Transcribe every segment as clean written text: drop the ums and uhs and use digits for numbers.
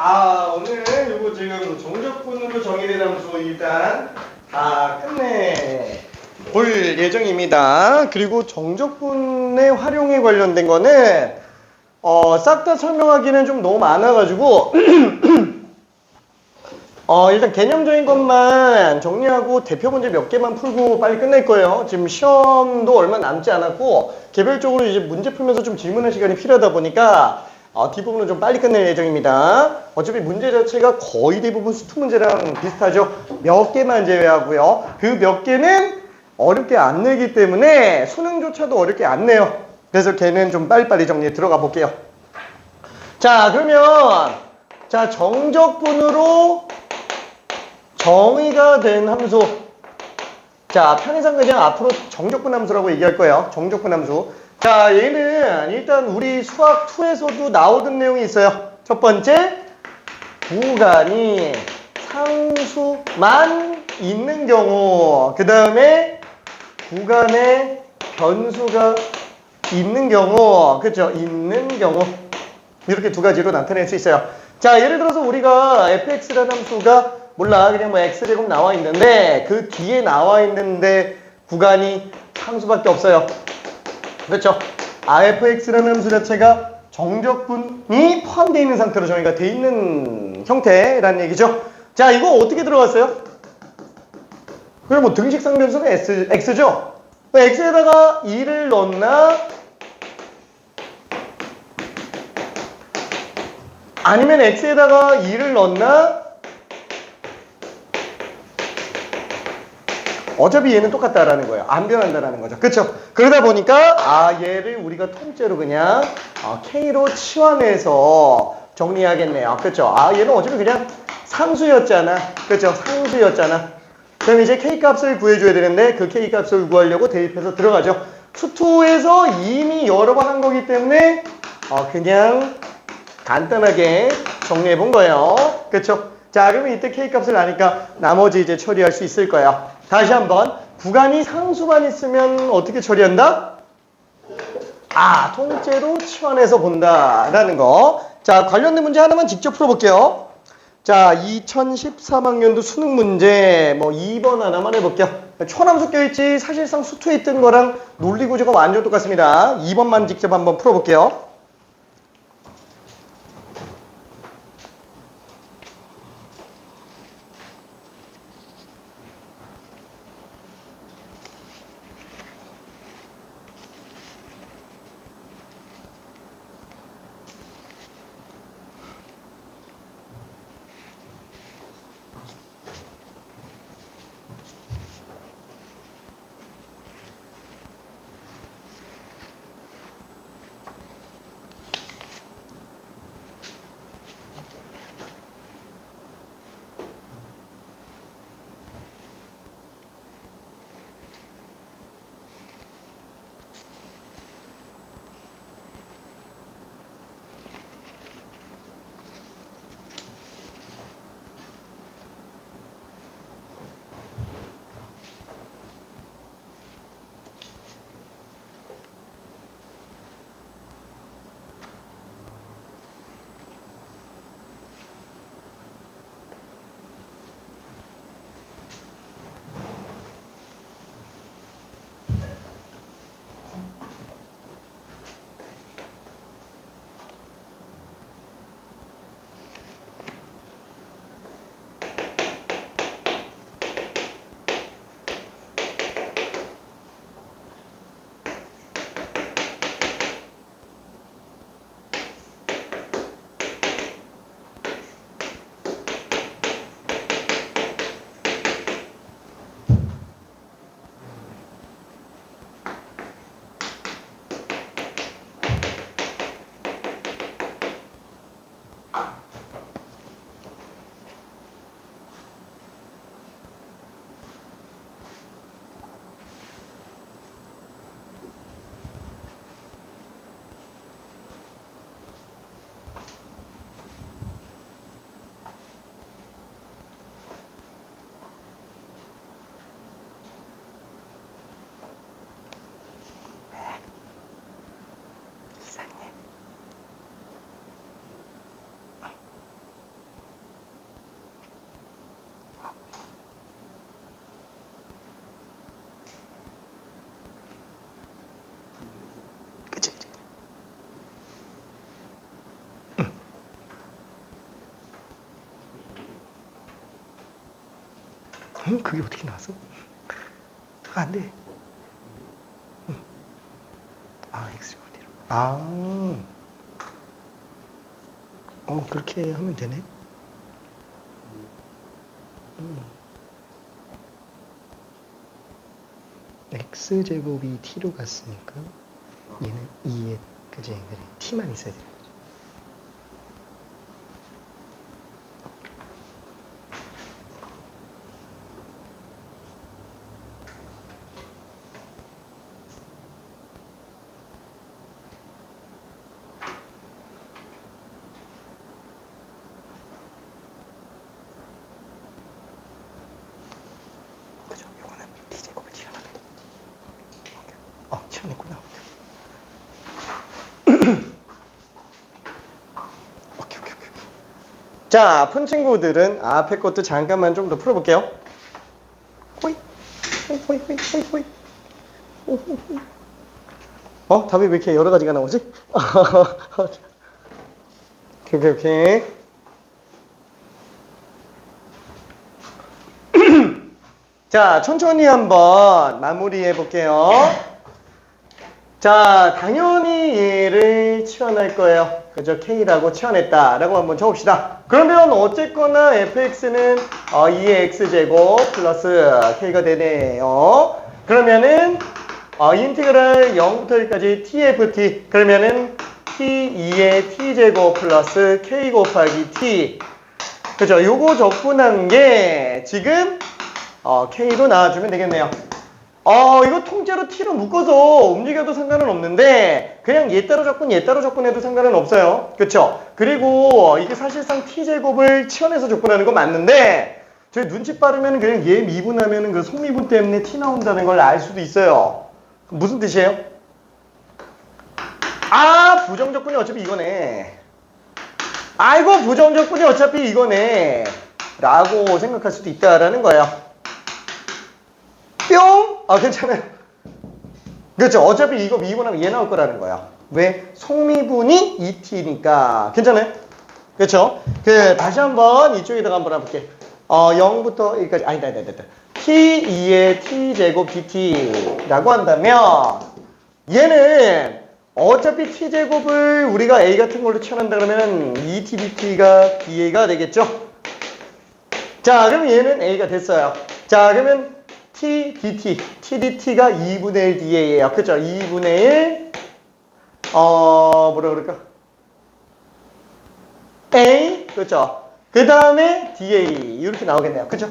오늘 요거 지금 정적분으로 정의된 함수 일단 다 끝내 볼 예정입니다. 그리고 정적분의 활용에 관련된 거는 싹 다 설명하기는 좀 너무 많아가지고 일단 개념적인 것만 정리하고 대표 문제 몇 개만 풀고 빨리 끝낼 거예요. 지금 시험도 얼마 남지 않았고 개별적으로 이제 문제 풀면서 좀 질문할 시간이 필요하다 보니까 뒷부분은 좀 빨리 끝낼 예정입니다. 어차피 문제 자체가 거의 대부분 수투 문제랑 비슷하죠. 몇 개만 제외하고요. 그 몇 개는 어렵게 안 내기 때문에 수능조차도 어렵게 안 내요. 그래서 걔는 좀 빨리빨리 정리해 들어가 볼게요. 자, 그러면 자 정적분으로 정의가 된 함수. 자, 편의상 그냥 앞으로 정적분 함수라고 얘기할 거예요. 정적분 함수. 자, 얘는 일단 우리 수학 2에서도 나오던 내용이 있어요. 첫 번째, 구간이 상수만 있는 경우, 그 다음에 구간에 변수가 있는 경우, 그렇죠? 있는 경우. 이렇게 두 가지로 나타낼 수 있어요. 자, 예를 들어서 우리가 fx라는 함수가 몰라 그냥 뭐 x제곱 나와 있는데 그 뒤에 나와 있는데 구간이 상수밖에 없어요. 그렇죠? fx라는 함수 자체가 정적분이 포함되어 있는 상태로 정의가 돼 있는 형태라는 얘기죠. 자, 이거 어떻게 들어갔어요? 그럼 뭐 등식상 변수는 x죠? x에다가 2를 넣나? 아니면 x에다가 2를 넣나? 어차피 얘는 똑같다라는 거예요. 안 변한다라는 거죠. 그렇죠? 그러다 보니까 얘를 우리가 통째로 그냥 K로 치환해서 정리하겠네요. 그렇죠? 얘는 어차피 그냥 상수였잖아. 그렇죠? 상수였잖아. 그럼 이제 K 값을 구해줘야 되는데 그 K 값을 구하려고 대입해서 들어가죠. 수투에서 이미 여러 번 한 거기 때문에 그냥 간단하게 정리해 본 거예요. 그렇죠? 자, 그러면 이때 K 값을 아니까 나머지 이제 처리할 수 있을 거예요. 다시 한번 구간이 상수만 있으면 어떻게 처리한다? 통째로 치환해서 본다라는 거. 자, 관련된 문제 하나만 직접 풀어볼게요. 자, 2013학년도 수능 문제 2번 하나만 해볼게요. 초함수 껴있지 사실상 수투에 있던 거랑 논리 구조가 완전 똑같습니다. 2번만 직접 한번 풀어볼게요. 그게 어떻게 나왔어? 안 돼. x제곱 t로. 그렇게 하면 되네. x제곱이 t로 갔으니까 얘는 2에 그지? 그래. t만 있어야 돼. 그죠? 요거는 t제곱을 치워놨다. 치워냈구나. 오케이. 자, 푼 친구들은 앞에 것도 잠깐만 좀 더 풀어볼게요. 호이. 답이 왜 이렇게 여러 가지가 나오지? 오케이. 자, 천천히 한번 마무리해 볼게요. 자, 당연히 얘를 치환할 거예요. 그죠? K라고 치환했다라고 한번 쳐봅시다. 그러면 어쨌거나 fx는 2의 x제곱 플러스 K가 되네요. 그러면은 인티그랄 0부터 1까지 tft 그러면은 t2의 t제곱 플러스 K 곱하기 t 그죠? 요거 적분한 게 지금 K로 나와주면 되겠네요. 이거 통째로 T로 묶어서 움직여도 상관은 없는데 그냥 얘 따로 적분해도 상관은 없어요. 그쵸? 그리고 이게 사실상 T제곱을 치환해서 적분하는 건 맞는데 저희 눈치 빠르면 그냥 얘 미분하면 그 속미분 때문에 T 나온다는 걸 알 수도 있어요. 무슨 뜻이에요? 부정적분이 어차피 이거네. 아이고 부정적분이 어차피 이거네 라고 생각할 수도 있다라는 거예요. 뿅! 괜찮아요. 그렇죠. 어차피 이거 미분하면 얘 나올 거라는 거야. 왜? 속미분이 2t니까. 괜찮아요? 그렇죠? 다시 한번 이쪽에다가 한번 해볼게. 0부터 1까지. 아니다. t2의 t제곱 dt라고 한다면 얘는 어차피 t제곱을 우리가 a 같은 걸로 치환한다 그러면 2t dt가 da가 되겠죠? 자, 그럼 얘는 a가 됐어요. 자, 그러면 t dt가 2분의 1 da예요. 그죠? 2분의 1 뭐라 그럴까? a 그죠? 그 다음에 da 이렇게 나오겠네요. 그죠?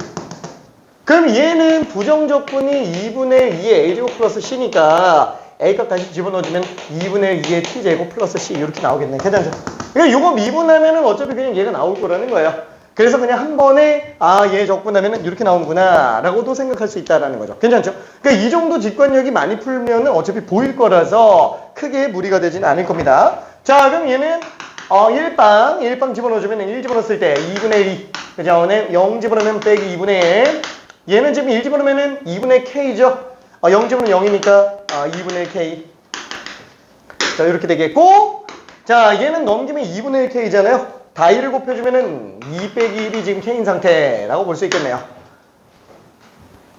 그럼 얘는 부정적분이 2분의 2의 a제곱 플러스 c니까 a 값 다시 집어넣어주면 2분의 2의 t제곱 플러스 c 이렇게 나오겠네. 괜찮죠? 그러니까 이거 미분하면은 어차피 그냥 얘가 나올 거라는 거예요. 그래서 그냥 한 번에 얘 적분하면은 이렇게 나오는구나 라고도 생각할 수 있다라는 거죠. 괜찮죠? 그러니까 이 정도 직관력이 많이 풀면은 어차피 보일 거라서 크게 무리가 되진 않을 겁니다. 자, 그럼 얘는 1빵 집어넣어주면 1 집어넣었을 때 2분의 1이 그죠? 0 집어넣으면 빼기 2분의 1 얘는 지금 1 집어넣으면 2분의 K죠? 0 집어넣으면 0이니까 2분의 K 자 이렇게 되겠고 자 얘는 넘기면 2분의 1K잖아요. 다 1을 곱해주면은 2 빼기 1이 지금 K인 상태라고 볼 수 있겠네요.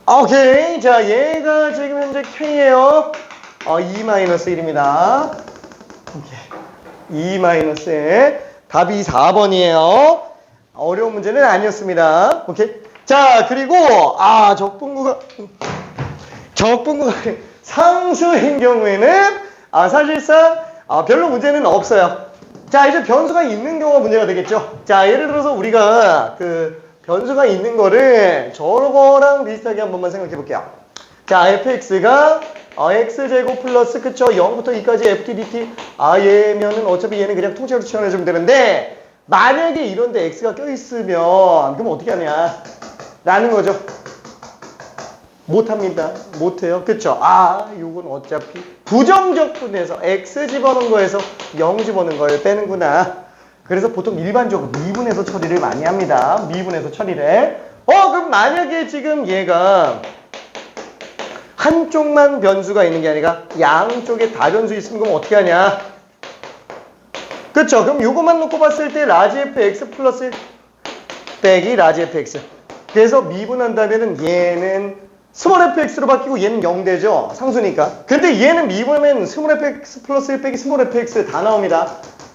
오케이. 자, 얘가 지금 현재 K예요. 2-1입니다. 오케이. 2-1. 답이 4번이에요. 어려운 문제는 아니었습니다. 오케이. 자, 그리고, 적분구가 상수인 경우에는, 사실상, 별로 문제는 없어요. 자, 이제 변수가 있는 경우가 문제가 되겠죠. 자, 예를 들어서 우리가 변수가 있는 거를 저거랑 비슷하게 한 번만 생각해 볼게요. 자, fx가 x제곱 플러스 그쵸 0부터 2까지 ft dt 얘면은 어차피 얘는 그냥 통째로 치환해주면 되는데 만약에 이런데 x가 껴있으면 그럼 어떻게 하냐 라는 거죠. 못합니다. 못해요. 그쵸? 요건 어차피 부정적분해서 x 집어넣은 거에서 0 집어넣은 걸 빼는구나. 그래서 보통 일반적으로 미분해서 처리를 많이 합니다. 미분해서 처리를. 그럼 만약에 지금 얘가 한쪽만 변수가 있는 게 아니라 양쪽에 다 변수 있으면 그럼 어떻게 하냐? 그쵸? 그럼 요것만 놓고 봤을 때 라지 fx 플러스 빼기 라지 fx 그래서 미분한다면은 얘는 스몰 fx로 바뀌고 얘는 0 되죠. 상수니까. 근데 얘는 미분하면 스몰 fx 플러스 1 빼기 스몰 fx 다 나옵니다.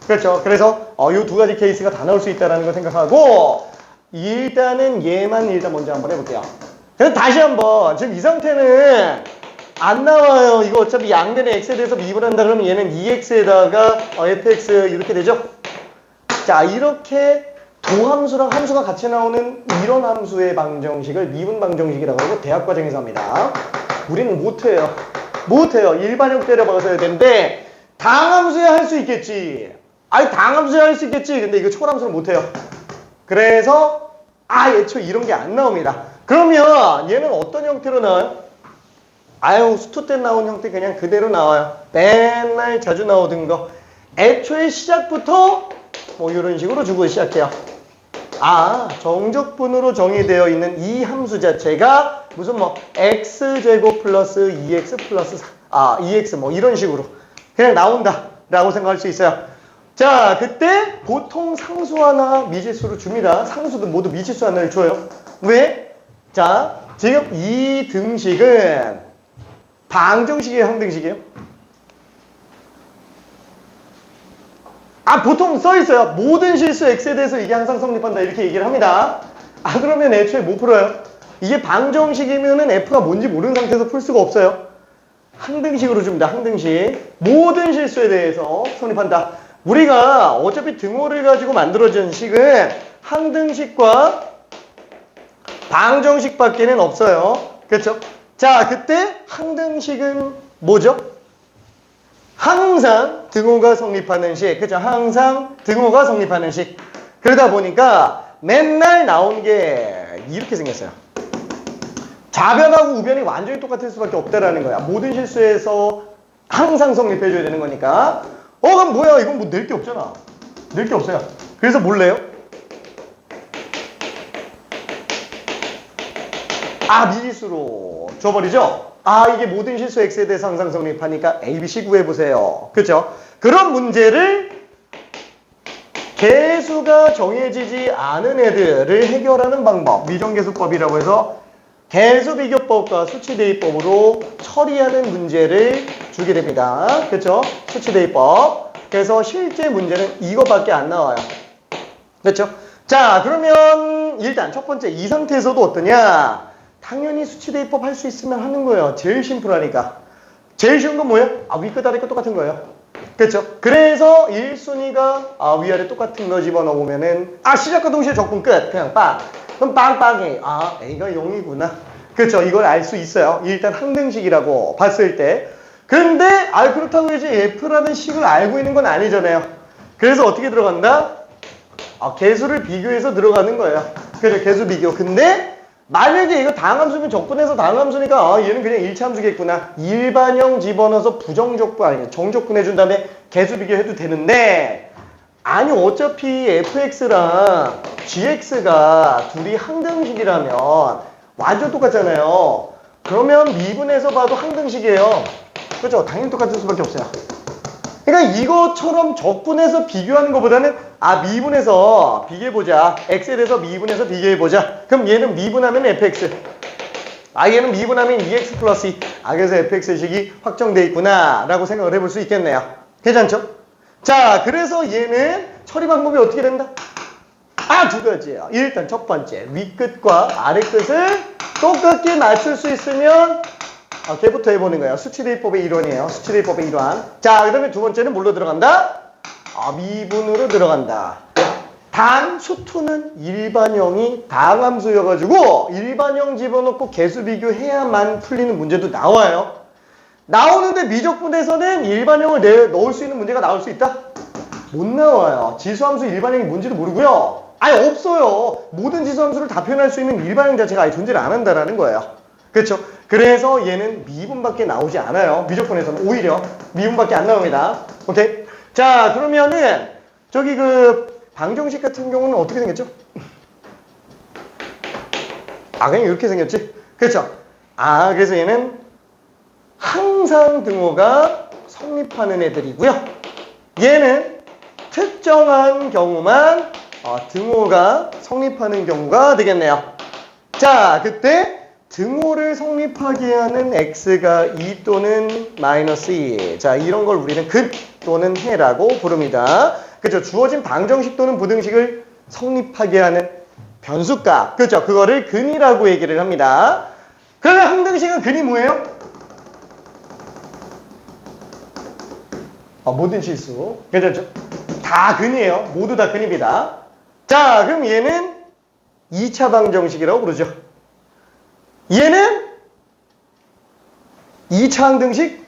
그렇죠. 그래서 요 두 가지 케이스가 다 나올 수 있다는 거 생각하고 일단은 얘만 일단 먼저 한번 해볼게요. 그럼 다시 한번 지금 이 상태는 안 나와요. 이거 어차피 양변의 x에 대해서 미분한다 그러면 얘는 2x에다가 fx 이렇게 되죠. 자, 이렇게 도함수랑 함수가 같이 나오는 이런 함수의 방정식을 미분 방정식이라고 하고 대학 과정에서 합니다. 우리는 못해요. 일반형 때려박아서 해야 되는데 당함수야 할 수 있겠지. 아니 당함수야 할 수 있겠지. 근데 이거 초람수는 못해요. 그래서 애초에 이런 게 안 나옵니다. 그러면 얘는 어떤 형태로 나와요? 수투 때 나온 형태 그냥 그대로 나와요. 맨날 자주 나오던 거. 애초에 시작부터 뭐 이런 식으로 주고 시작해요. 정적분으로 정의되어 있는 이 함수 자체가 무슨 x제곱 플러스 2x 플러스 2x 뭐 이런 식으로 그냥 나온다 라고 생각할 수 있어요. 자, 그때 보통 상수 하나 미지수로 줍니다. 상수도 모두 미지수 하나를 줘요. 왜? 자, 지금 이 등식은 방정식이에요, 항등식이에요? 보통 써있어요. 모든 실수 x에 대해서 이게 항상 성립한다 이렇게 얘기를 합니다. 그러면 애초에 못 풀어요. 이게 방정식이면은 f가 뭔지 모르는 상태에서 풀 수가 없어요. 항등식으로 줍니다. 항등식. 모든 실수에 대해서 성립한다. 우리가 어차피 등호를 가지고 만들어진 식은 항등식과 방정식 밖에는 없어요. 그렇죠? 자, 그때 항등식은 뭐죠? 항상 등호가 성립하는 식. 그렇죠? 항상 등호가 성립하는 식. 그러다 보니까 맨날 나온 게 이렇게 생겼어요. 좌변하고 우변이 완전히 똑같을 수밖에 없다라는 거야. 모든 실수에서 항상 성립해줘야 되는 거니까. 그럼 뭐야? 이건 뭐 낼 게 없잖아. 낼 게 없어요. 그래서 뭘래요? 미지수로 줘버리죠? 이게 모든 실수 x에 대해서 항상 성립하니까 ABC 구해보세요. 그렇죠? 그런 문제를 개수가 정해지지 않은 애들을 해결하는 방법, 미정계수법이라고 해서 개수비교법과 수치대입법으로 처리하는 문제를 주게 됩니다. 그렇죠? 수치대입법. 그래서 실제 문제는 이거밖에 안 나와요. 그렇죠? 자, 그러면 일단 첫 번째 이 상태에서도 어떠냐? 당연히 수치대입법 할 수 있으면 하는 거예요. 제일 심플하니까. 제일 쉬운 건 뭐예요? 위끝 아래 끝 똑같은 거예요. 그렇죠? 그래서 1순위가 위아래 똑같은 거 집어넣으면은 시작과 동시에 적분 끝. 그냥 빵. 그럼 빵빵해. A가 0이구나. 그렇죠? 이걸 알 수 있어요. 일단 항등식이라고 봤을 때. 근데 그렇다고 이제 F라는 식을 알고 있는 건 아니잖아요. 그래서 어떻게 들어간다? 개수를 비교해서 들어가는 거예요. 그렇죠? 개수 비교. 근데 만약에 이거 다항함수면 적분해서 다항함수니까 얘는 그냥 일차함수겠구나. 일반형 집어넣어서 부정적분 정적분 해준 다음에 개수 비교해도 되는데 어차피 fx랑 gx가 둘이 항등식이라면 완전 똑같잖아요. 그러면 미분해서 봐도 항등식이에요. 그렇죠? 당연히 똑같을 수밖에 없어요. 그러니까 이것처럼 적분해서 비교하는 것보다는 미분해서 비교해보자. x에 대해서 미분해서 비교해보자. 그럼 얘는 미분하면 fx. 얘는 미분하면 2x 플러스 2. 그래서 fx식이 확정돼 있구나 라고 생각을 해볼 수 있겠네요. 괜찮죠? 자, 그래서 얘는 처리 방법이 어떻게 된다? 두 가지예요. 일단 첫 번째, 윗끝과 아래끝을 똑같게 맞출 수 있으면 걔부터 해보는 거예요. 수치대입법의 일환이에요. 수치대입법의 일환. 자, 그 다음에 두 번째는 뭘로 들어간다? 미분으로 들어간다. 단 수투는 일반형이 다항함수여가지고 일반형 집어넣고 개수 비교해야만 풀리는 문제도 나와요. 나오는데 미적분에서는 일반형을 넣을 수 있는 문제가 나올 수 있다? 못 나와요. 지수함수 일반형이 뭔지도 모르고요. 없어요. 모든 지수함수를 다 표현할 수 있는 일반형 자체가 아예 존재를 안 한다는 거예요. 그렇죠? 그래서 얘는 미분밖에 나오지 않아요. 미적분에서는 오히려 미분밖에 안 나옵니다. 오케이? 자, 그러면은 저기 방정식 같은 경우는 어떻게 생겼죠? 그냥 이렇게 생겼지? 그렇죠? 그래서 얘는 항상 등호가 성립하는 애들이고요. 얘는 특정한 경우만 등호가 성립하는 경우가 되겠네요. 자, 그때 등호를 성립하게 하는 x가 2 또는 마이너스 2. 자, 이런 걸 우리는 근 또는 해라고 부릅니다. 그죠? 주어진 방정식 또는 부등식을 성립하게 하는 변수값. 그죠? 그거를 근이라고 얘기를 합니다. 그러면 항등식은 근이 뭐예요? 모든 실수. 그죠? 다 근이에요. 모두 다 근입니다. 자, 그럼 얘는 2차 방정식이라고 부르죠. 얘는 2차 항등식?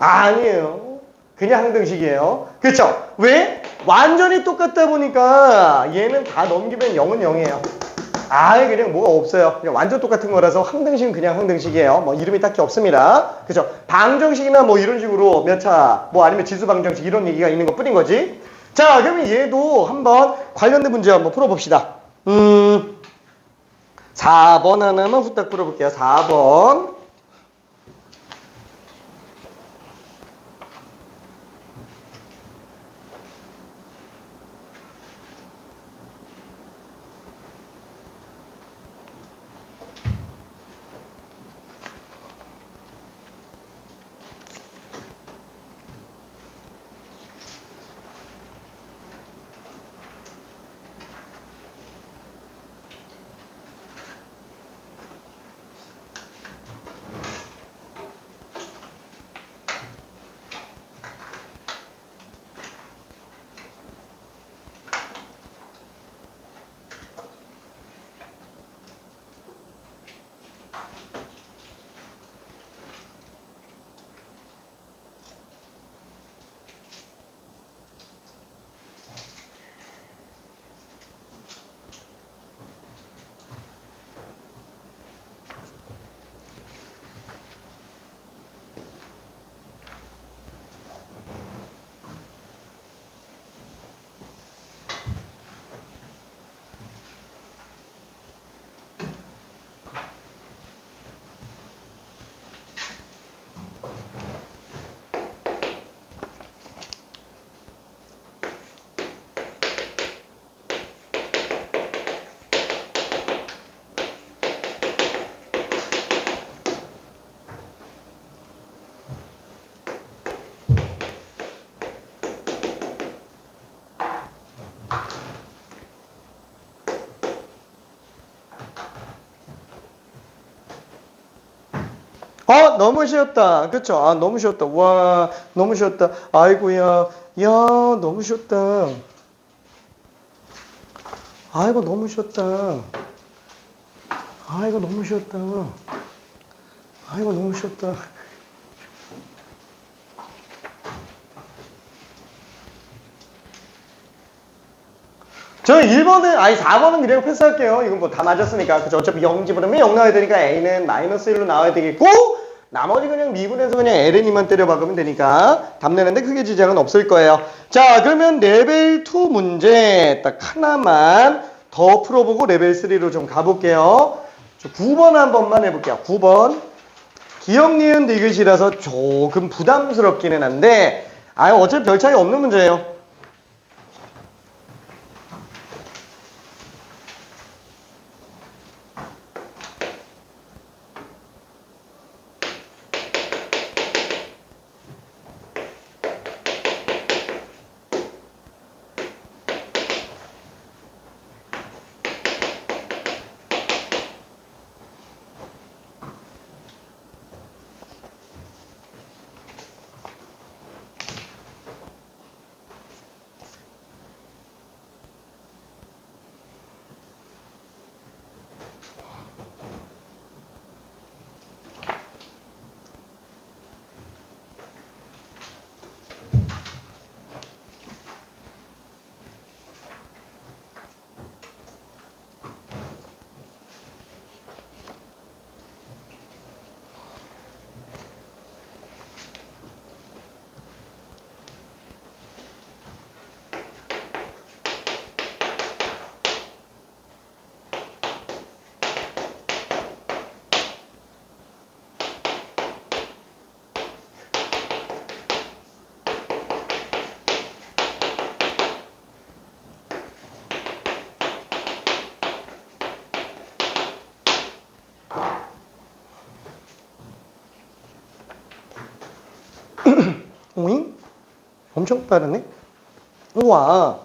아니에요. 그냥 항등식이에요. 그렇죠? 왜? 완전히 똑같다 보니까 얘는 다 넘기면 0은 0이에요. 그냥 뭐가 없어요. 그냥 완전 똑같은 거라서 항등식은 그냥 항등식이에요. 뭐 이름이 딱히 없습니다. 그죠? 방정식이나 뭐 이런 식으로 몇 차, 뭐 아니면 지수 방정식 이런 얘기가 있는 것 뿐인 거지. 자, 그러면 얘도 한번 관련된 문제 한번 풀어봅시다. 4번 하나만 후딱 풀어볼게요. 4번. 너무 쉬웠다. 그쵸? 너무 쉬웠다. 와, 너무 쉬웠다. 아이고야. 야, 너무 쉬웠다. 아이고, 너무 쉬웠다. 아이고, 너무 쉬웠다. 아이고, 너무 쉬웠다. 저 1번은, 4번은 그냥 패스할게요. 이건 뭐 다 맞았으니까. 그죠? 어차피 0 집어넣으면 0 나와야 되니까 A는 마이너스 1로 나와야 되겠고, 나머지 그냥 미분해서 그냥 LN이만 때려 박으면 되니까 답 내는데 크게 지장은 없을 거예요. 자, 그러면 레벨 2 문제 딱 하나만 더 풀어보고 레벨 3로 좀 가볼게요. 9번 한 번만 해볼게요. 9번. 기억, 니은, 디귿이라서 조금 부담스럽기는 한데, 어차피 별 차이 없는 문제예요. 엄청 빠르네. 우와.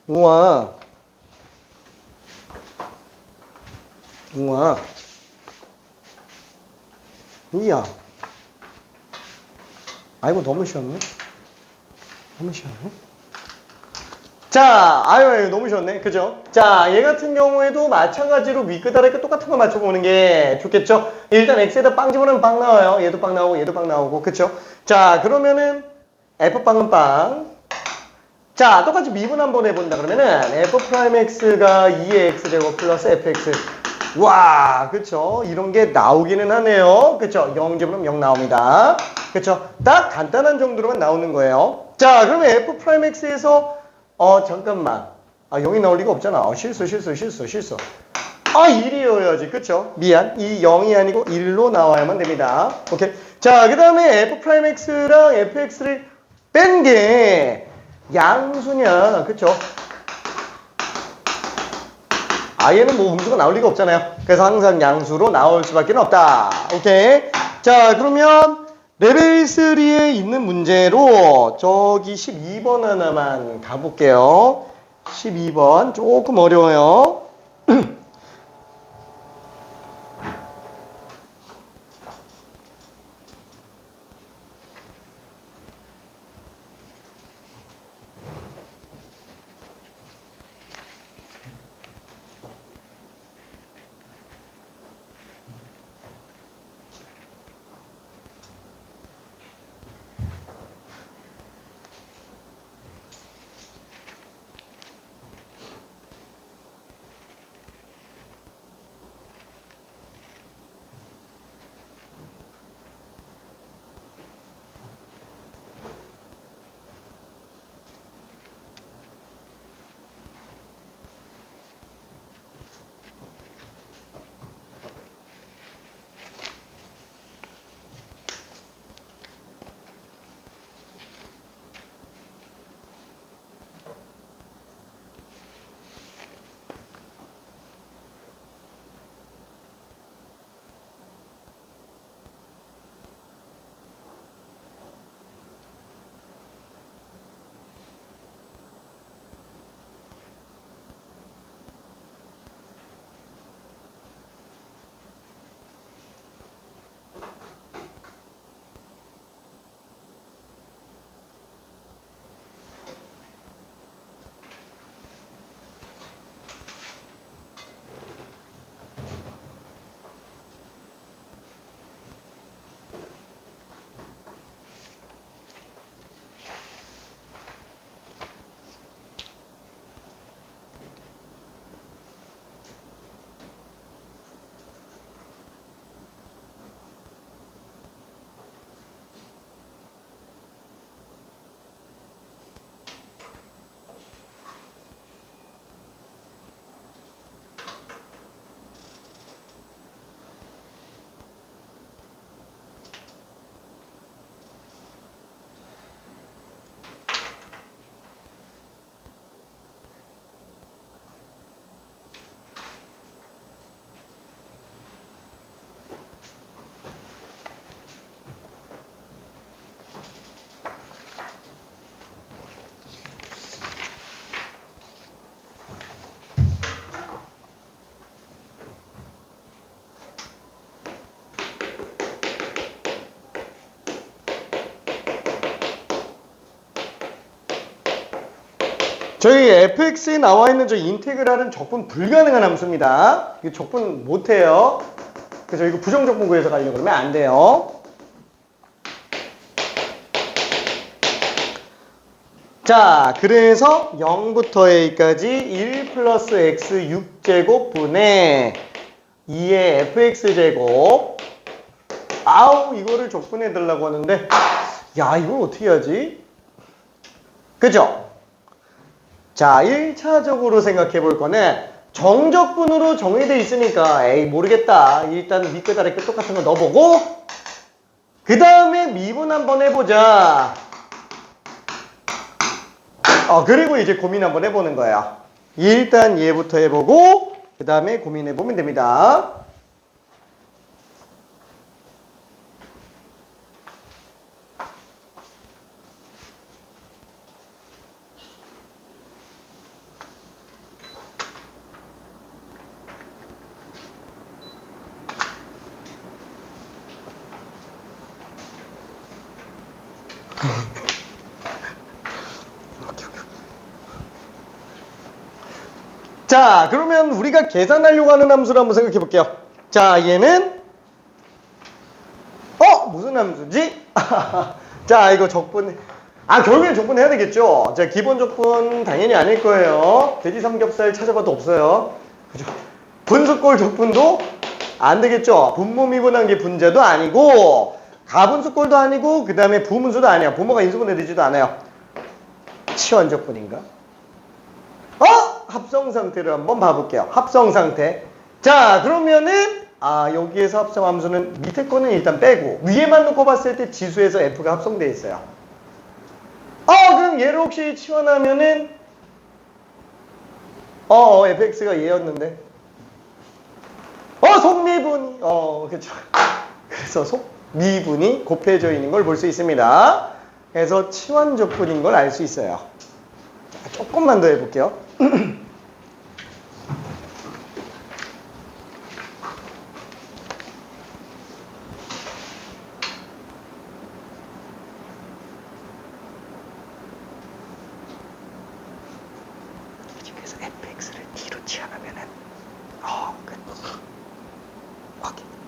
우와. 우와. 이야. 아이고, 너무 쉬웠네. 너무 쉬웠네. 자, 아유, 너무 쉬웠네. 그죠? 자, 얘 같은 경우에도 마찬가지로 윗끝, 아래끝 똑같은 거 맞춰보는 게 좋겠죠? 일단 X에다 빵 집어넣으면 빵 나와요. 얘도 빵 나오고, 얘도 빵 나오고. 그쵸? 자, 그러면은 F빵은 빵. 자, 똑같이 미분 한번 해본다 그러면은 F'X가 2의 X제곱 플러스 FX. 와, 그쵸? 이런 게 나오기는 하네요. 그쵸? 0제곱은 0 나옵니다. 그쵸? 딱 간단한 정도로만 나오는 거예요. 자, 그러면 F'X에서 잠깐만. 아, 0이 나올 리가 없잖아. 실수. 아, 1이어야지. 그쵸? 미안. 이 0이 아니고 1로 나와야만 됩니다. 오케이. 자, 그 다음에 F'X랑 FX를 뺀 게 양수냐. 그쵸? 얘는 뭐 음수가 나올 리가 없잖아요. 그래서 항상 양수로 나올 수밖에 없다. 오케이. 자, 그러면 레벨 3에 있는 문제로 저기 12번 하나만 가볼게요. 12번 조금 어려워요. 저희 fx에 나와 있는 저 인테그랄은 적분 불가능한 함수입니다. 이거 적분 못해요. 그래서 이거 부정적분 구해서 가려고 그러면 안 돼요. 자, 그래서 0부터 a까지 1 플러스 x 6제곱분의 2의 fx제곱. 아우, 이거를 적분해 달라고 하는데, 야, 이걸 어떻게 하지? 그죠? 자, 1차적으로 생각해 볼 거는 정적분으로 정의되어 있으니까 에이 모르겠다. 일단 밑끝 아래끝 똑같은 거 넣어보고 그 다음에 미분 한번 해보자. 그리고 이제 고민 한번 해보는 거예요. 일단 얘부터 해보고 그 다음에 고민해보면 됩니다. 자, 그러면 우리가 계산하려고 하는 함수를 한번 생각해 볼게요. 자, 얘는 무슨 함수지? 자, 이거 적분. 결국엔 적분 해야 되겠죠? 자, 기본 적분 당연히 아닐 거예요. 돼지 삼겹살 찾아봐도 없어요. 그죠? 분수꼴 적분도 안 되겠죠? 분모 미분한 게 분자도 아니고, 가분수꼴도 아니고, 그 다음에 부분수도 아니야. 부모가 인수분해 되지도 않아요. 치환 적분인가? 합성 상태를 한번 봐볼게요. 합성 상태. 자, 그러면은, 여기에서 합성 함수는 밑에 거는 일단 빼고, 위에만 놓고 봤을 때 지수에서 F가 합성되어 있어요. 그럼 얘를 혹시 치환하면은, fx가 얘였는데. 속미분이, 그쵸. 그래서 속미분이 곱해져 있는 걸 볼 수 있습니다. 그래서 치환적분인 걸 알 수 있어요. 자, 조금만 더 해볼게요. 그래서 fx를 t로 치환하면은,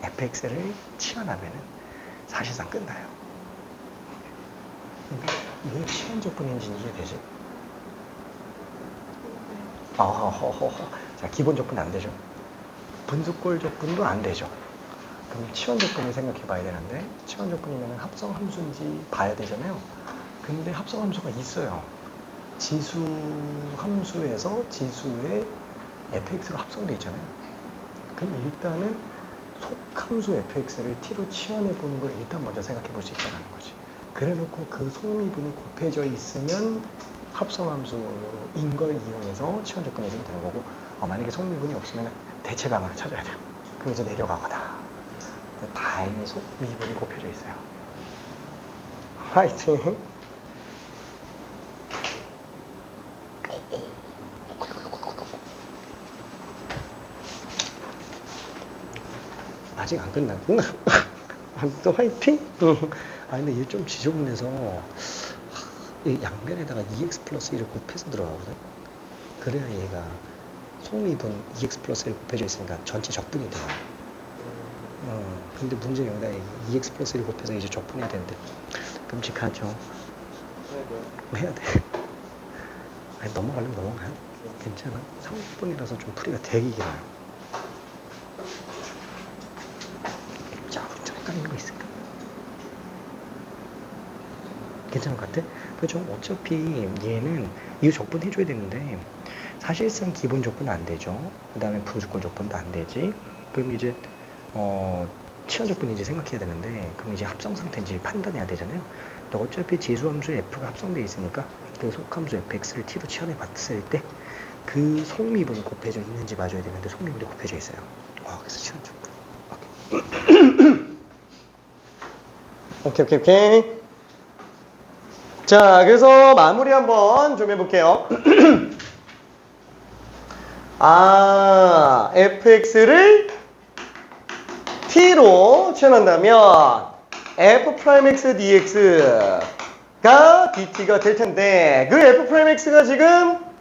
fx를 치환하면은 사실상 끝나요. 근데 왜 치환적분인지 이해되지? 자, 기본 적분 안 되죠. 분수꼴 적분도 안 되죠. 그럼 치환 적분을 생각해 봐야 되는데, 치환 적분이면 합성 함수인지 봐야 되잖아요. 근데 합성 함수가 있어요. 지수 함수에서 지수의 fx로 합성되어 있잖아요. 그럼 일단은 속함수 fx를 t로 치환해 보는 걸 일단 먼저 생각해 볼 수 있다는 거지. 그래 놓고 그 속미분이 곱해져 있으면 합성함수인 걸 이용해서 치환 접근해 주면 되는 거고, 만약에 속미분이 없으면 대체 방안을 찾아야 돼요. 그럼 이제 내려가거나. 다행히 속미분이 곱해져 있어요. 화이팅! 아직 안 끝났구나. 또 화이팅? 근데 얘 좀 지저분해서 이 양변에다가 2x 플러스 1을 곱해서 들어가거든. 그래야 얘가 속미분 2x 플러스 1 곱해져 있으니까 전체 적분이 돼요. 근데 문제 여기다 2x 플러스 1 곱해서 이제 적분해야 되는데 끔찍하죠. 해야 돼. 넘어가려면 넘어가요. 괜찮아. 30분이라서 좀 풀이가 되게 길어요. 자, 좀 헷갈리는 거 있을까? 괜찮은 것 같아? 그죠? 어차피 얘는 이거 적분 해줘야 되는데 사실상 기본 적분은 안 되죠. 그 다음에 분수꼴 적분도 안 되지. 그럼 이제 치환 적분인지 생각해야 되는데, 그럼 이제 합성 상태인지 판단해야 되잖아요. 근데 어차피 지수함수 f가 합성되어 있으니까 그 속함수 fx를 t로 치환해 봤을 때 그 속미분이 곱해져 있는지 봐줘야 되는데 속미분이 곱해져 있어요. 그래서 치환 적분. 오케이. 자, 그래서 마무리 한번 좀 해볼게요. fx를 t로 치환한다면 f'x dx가 dt가 될 텐데, 그 f'x가 지금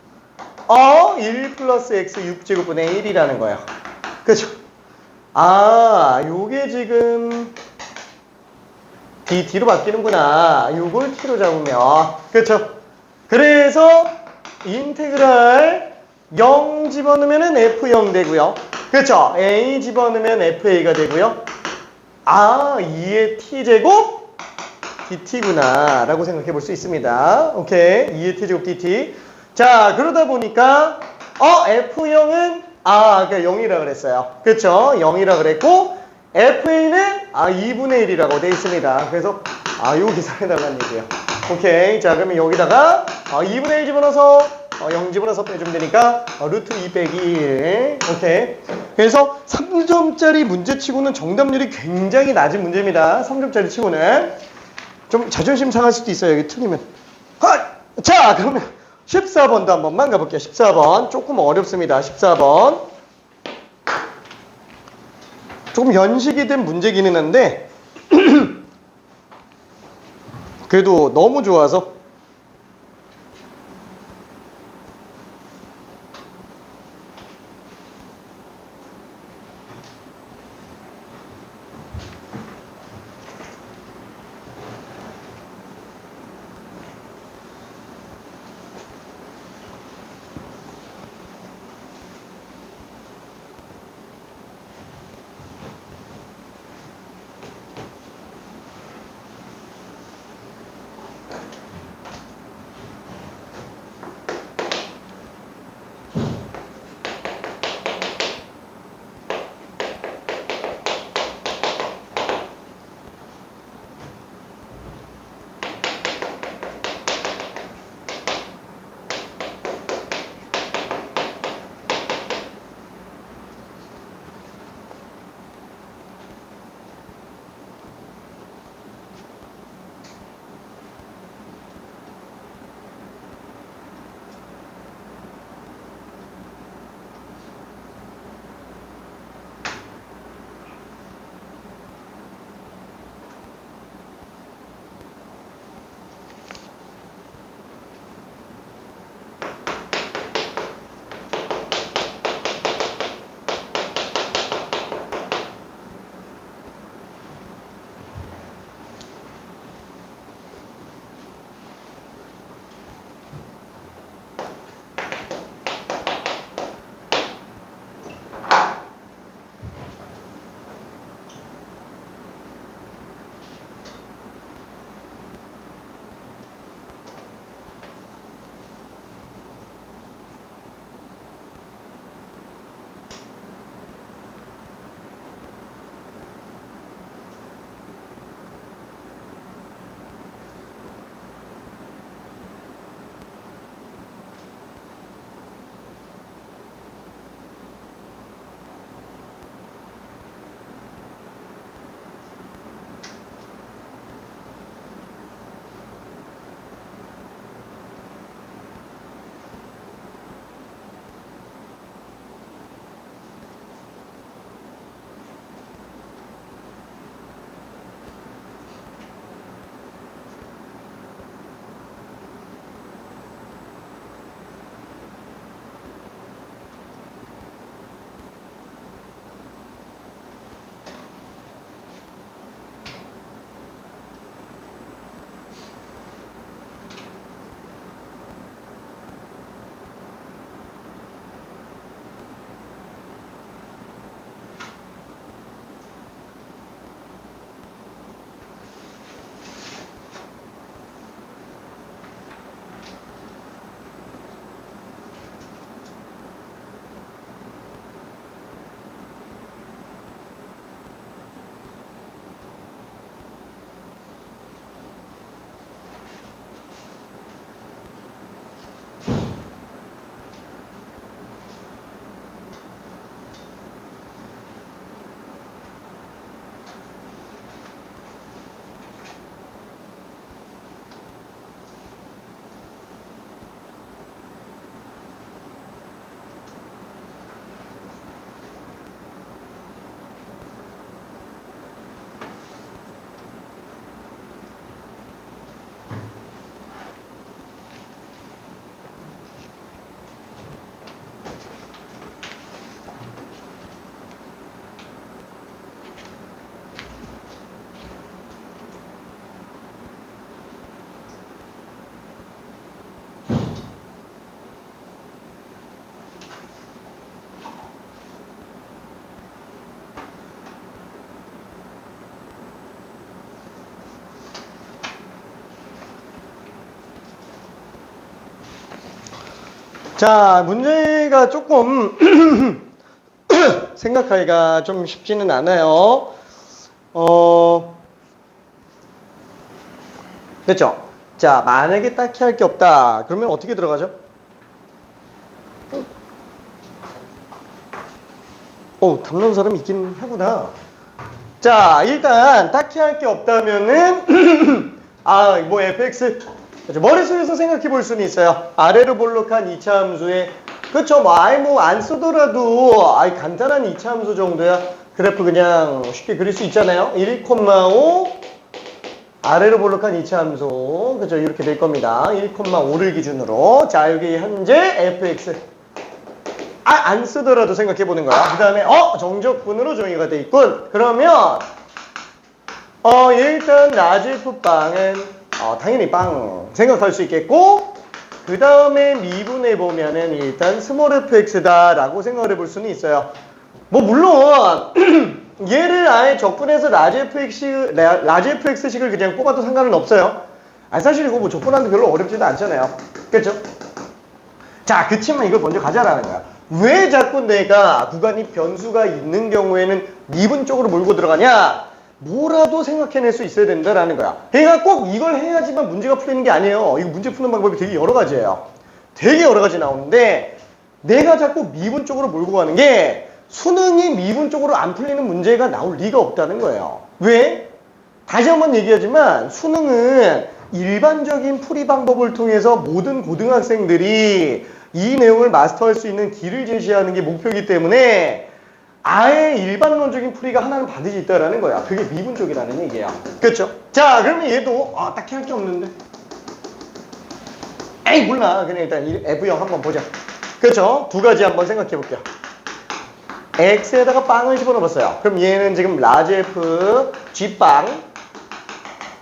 1 플러스 x 6제곱분의 1이라는 거예요. 그죠? 요게 지금 dt로 바뀌는구나. 요걸 t로 잡으면. 그쵸? 그래서 인테그랄 0 집어넣으면 f0 되고요. 그쵸? a 집어넣으면 fa가 되고요. 2의 t제곱 dt구나 라고 생각해 볼 수 있습니다. 오케이. 2의 t제곱 dt. 자, 그러다 보니까 f0은 그러니까 0이라 그랬어요. 그쵸? 0이라 그랬고, fa는 2분의 1이라고 되어 있습니다. 그래서 요 계산해달라는 얘기예요. 오케이. 자, 그러면 여기다가 2분의 1 집어넣어서 0 집어넣어서 빼주면 되니까 루트 2 빼기 1. 오케이. 그래서 3점짜리 문제치고는 정답률이 굉장히 낮은 문제입니다. 3점짜리 치고는 좀 자존심 상할 수도 있어요. 여기 틀리면. 자, 그러면 14번도 한 번만 가볼게요. 14번 조금 어렵습니다. 14번 조금 연식이 된 문제기는 한데 그래도 너무 좋아서 자, 문제가 조금 생각하기가 좀 쉽지는 않아요. 그렇죠? 자, 만약에 딱히 할 게 없다. 그러면 어떻게 들어가죠? 담는 사람 있긴 하구나. 자, 일단 딱히 할 게 없다면은 뭐 fx 머릿속에서 생각해 볼 수는 있어요. 아래로 볼록한 2차 함수에 그쵸, 뭐 안 쓰더라도 간단한 2차 함수 정도야 그래프 그냥 쉽게 그릴 수 있잖아요. 1,5 아래로 볼록한 2차 함수 그죠, 이렇게 될 겁니다. 1,5를 기준으로. 자, 여기 현재 fx 안 쓰더라도 생각해 보는 거야. 그 다음에 정적분으로 정의가 돼 있군. 그러면 일단 라지프빵은 당연히 빵 생각할 수 있겠고, 그 다음에 미분해 보면은 일단 스몰 fx다 라고 생각을 해볼 수는 있어요. 뭐 물론 얘를 아예 적분해서 라지 fx식을 그냥 뽑아도 상관은 없어요. 사실 이거 뭐 적분하는 게 별로 어렵지도 않잖아요. 그렇죠? 자, 그치만 이걸 먼저 가자라는 거야. 왜 자꾸 내가 구간이 변수가 있는 경우에는 미분 쪽으로 몰고 들어가냐? 뭐라도 생각해낼 수 있어야 된다라는 거야. 그러니까 꼭 이걸 해야지만 문제가 풀리는 게 아니에요. 이거 문제 푸는 방법이 되게 여러 가지예요. 되게 여러 가지 나오는데 내가 자꾸 미분 쪽으로 몰고 가는 게 수능이 미분 쪽으로 안 풀리는 문제가 나올 리가 없다는 거예요. 왜? 다시 한번 얘기하지만 수능은 일반적인 풀이 방법을 통해서 모든 고등학생들이 이 내용을 마스터할 수 있는 길을 제시하는 게 목표이기 때문에 아예 일반론적인 풀이가 하나는 반드시 있다라는 거야. 그게 미분 쪽이라는 얘기야. 그렇죠? 자, 그러면 얘도 딱히 할 게 없는데. 에이 몰라. 그냥 일단 F형 한번 보자. 그렇죠? 두 가지 한번 생각해 볼게요. X에다가 빵을 집어넣었어요. 그럼 얘는 지금 라지 F G빵.